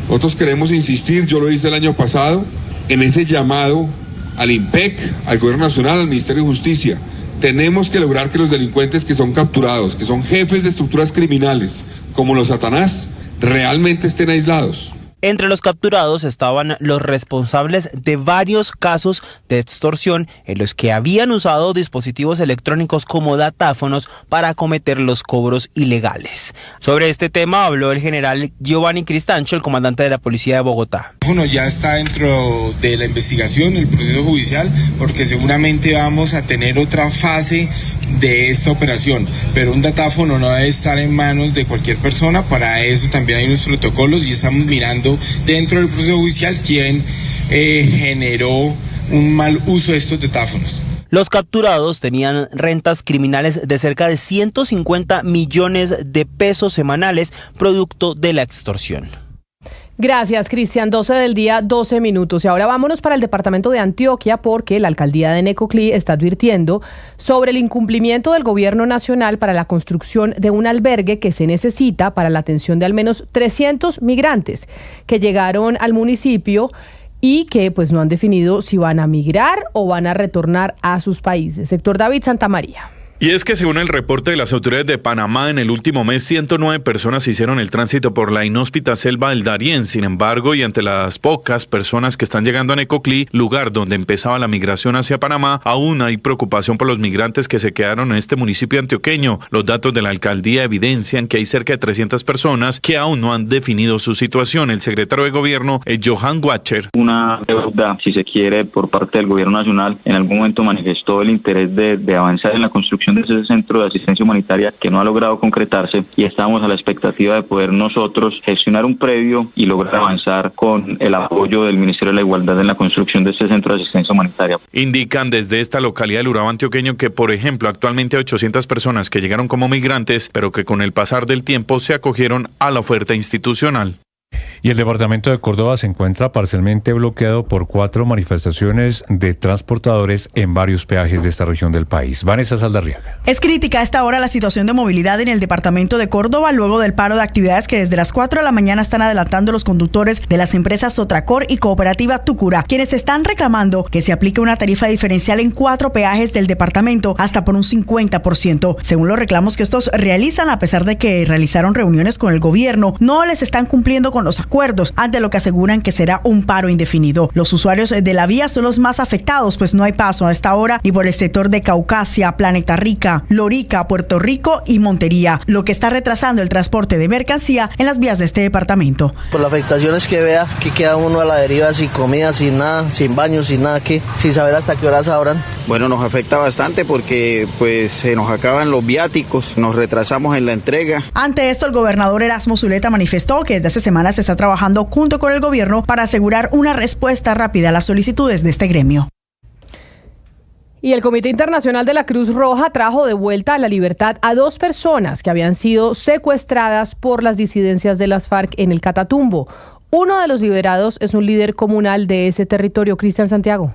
Nosotros queremos insistir, yo lo hice el año pasado, en ese llamado al IMPEC, al Gobierno Nacional, al Ministerio de Justicia. Tenemos que lograr que los delincuentes que son capturados, que son jefes de estructuras criminales, como los Satanás, realmente estén aislados. Entre los capturados estaban los responsables de varios casos de extorsión en los que habían usado dispositivos electrónicos como datáfonos para cometer los cobros ilegales. Sobre este tema habló el general Giovanni Cristancho, el comandante de la Policía de Bogotá. Ya está dentro de la investigación, el proceso judicial, porque seguramente vamos a tener otra fase de esta operación, pero un datáfono no debe estar en manos de cualquier persona. Para eso también hay unos protocolos y estamos mirando dentro del proceso judicial quién generó un mal uso de estos datáfonos. Los capturados tenían rentas criminales de cerca de 150 millones de pesos semanales, producto de la extorsión. Gracias, Cristian. 12 del día, 12 minutos. Y ahora vámonos para el departamento de Antioquia porque la alcaldía de Necoclí está advirtiendo sobre el incumplimiento del gobierno nacional para la construcción de un albergue que se necesita para la atención de al menos 300 migrantes que llegaron al municipio y que pues no han definido si van a migrar o van a retornar a sus países. Sector David Santamaría. Y es que según el reporte de las autoridades de Panamá, en el último mes 109 personas hicieron el tránsito por la inhóspita selva del Darién. Sin embargo, y ante las pocas personas que están llegando a Necoclí, lugar donde empezaba la migración hacia Panamá, aún hay preocupación por los migrantes que se quedaron en este municipio antioqueño. Los datos de la alcaldía evidencian que hay cerca de 300 personas que aún no han definido su situación. El secretario de gobierno es Johan Watcher. Una deuda, si se quiere, por parte del gobierno nacional. En algún momento manifestó el interés de avanzar en la construcción de ese centro de asistencia humanitaria que no ha logrado concretarse y estamos a la expectativa de poder nosotros gestionar un predio y lograr avanzar con el apoyo del Ministerio de la Igualdad en la construcción de este centro de asistencia humanitaria. Indican desde esta localidad del Urabá antioqueño que, por ejemplo, actualmente hay 800 personas que llegaron como migrantes, pero que con el pasar del tiempo se acogieron a la oferta institucional. Y el departamento de Córdoba se encuentra parcialmente bloqueado por 4 manifestaciones de transportadores en varios peajes de esta región del país. Vanessa Saldarriaga. Es crítica a esta hora la situación de movilidad en el departamento de Córdoba luego del paro de actividades que desde las 4 de la mañana están adelantando los conductores de las empresas Sotracor y Cooperativa Tucura, quienes están reclamando que se aplique una tarifa diferencial en 4 peajes del departamento hasta por un 50%. Según los reclamos que estos realizan, a pesar de que realizaron reuniones con el gobierno, no les están cumpliendo con los acuerdos, ante lo que aseguran que será un paro indefinido. Los usuarios de la vía son los más afectados, pues no hay paso a esta hora ni por el sector de Caucasia, Planeta Rica, Lorica, Puerto Rico y Montería, lo que está retrasando el transporte de mercancía en las vías de este departamento. Por las afectaciones que vea, que queda uno a la deriva, sin comida, sin nada, sin baño, sin nada, que sin saber hasta qué horas abran. Bueno, nos afecta bastante porque pues se nos acaban los viáticos, nos retrasamos en la entrega. Ante esto, el gobernador Erasmo Zuleta manifestó que desde hace semanas se está trabajando junto con el gobierno para asegurar una respuesta rápida a las solicitudes de este gremio. Y el Comité Internacional de la Cruz Roja trajo de vuelta a la libertad a 2 personas que habían sido secuestradas por las disidencias de las FARC en el Catatumbo. Uno de los liberados es un líder comunal de ese territorio, Cristian Santiago.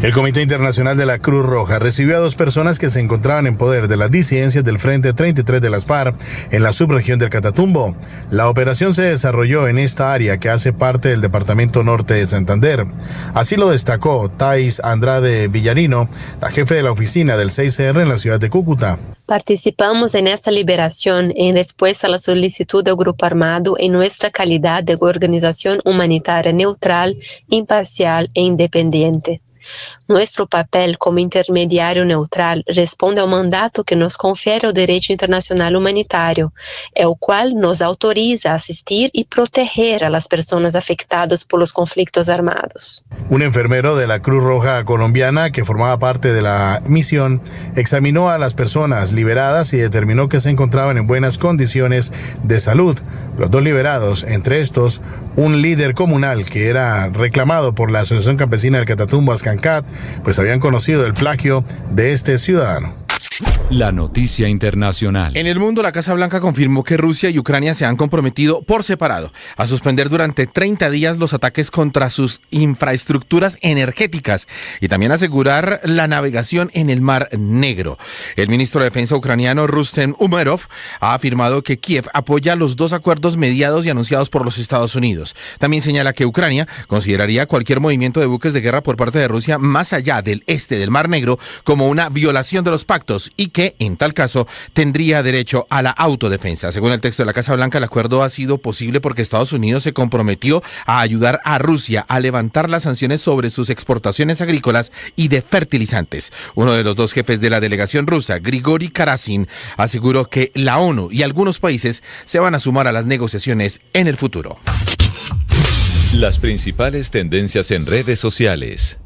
El Comité Internacional de la Cruz Roja recibió a 2 personas que se encontraban en poder de las disidencias del Frente 33 de las FARC en la subregión del Catatumbo. La operación se desarrolló en esta área que hace parte del Departamento Norte de Santander. Así lo destacó Thais Andrade Villarino, la jefe de la oficina del 6CR en la ciudad de Cúcuta. Participamos en esta liberación en respuesta a la solicitud del Grupo Armado en nuestra calidad de organización humanitaria neutral, imparcial e independiente. Nuestro papel como intermediario neutral responde al mandato que nos confiere el derecho internacional humanitario, el cual nos autoriza a asistir y proteger a las personas afectadas por los conflictos armados. Un enfermero de la Cruz Roja colombiana que formaba parte de la misión examinó a las personas liberadas y determinó que se encontraban en buenas condiciones de salud. Los dos liberados, entre estos, un líder comunal que era reclamado por la Asociación Campesina del Catatumbo, Ascancat, pues habían conocido el plagio de este ciudadano. La noticia internacional. En el mundo, la Casa Blanca confirmó que Rusia y Ucrania se han comprometido por separado a suspender durante 30 días los ataques contra sus infraestructuras energéticas y también asegurar la navegación en el Mar Negro. El ministro de Defensa ucraniano Rustem Umerov ha afirmado que Kiev apoya los dos acuerdos mediados y anunciados por los Estados Unidos. También señala que Ucrania consideraría cualquier movimiento de buques de guerra por parte de Rusia más allá del este del Mar Negro como una violación de los pactos y que, en tal caso, tendría derecho a la autodefensa. Según el texto de la Casa Blanca, el acuerdo ha sido posible porque Estados Unidos se comprometió a ayudar a Rusia a levantar las sanciones sobre sus exportaciones agrícolas y de fertilizantes. Uno de los dos jefes de la delegación rusa, Grigori Karasin, aseguró que la ONU y algunos países se van a sumar a las negociaciones en el futuro. Las principales tendencias en redes sociales.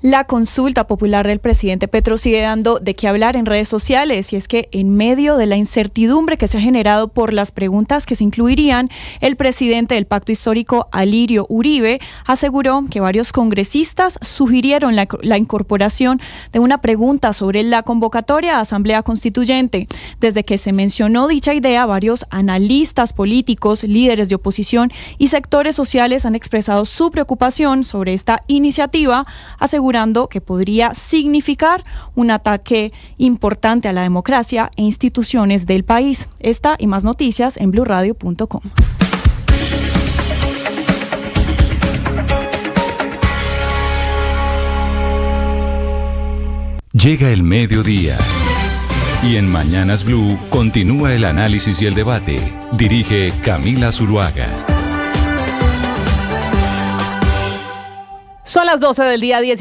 La consulta popular del presidente Petro sigue dando de qué hablar en redes sociales, y es que en medio de la incertidumbre que se ha generado por las preguntas que se incluirían, el presidente del Pacto Histórico, Alirio Uribe, aseguró que varios congresistas sugirieron la incorporación de una pregunta sobre la convocatoria a Asamblea Constituyente. Desde que se mencionó dicha idea, varios analistas políticos, líderes de oposición y sectores sociales han expresado su preocupación sobre esta iniciativa, asegurando que podría significar un ataque importante a la democracia e instituciones del país. Esta y más noticias en bluradio.com. Llega el mediodía. Y en Mañanas Blue continúa el análisis y el debate. Dirige Camila Zuluaga. Son las 12 del día 10.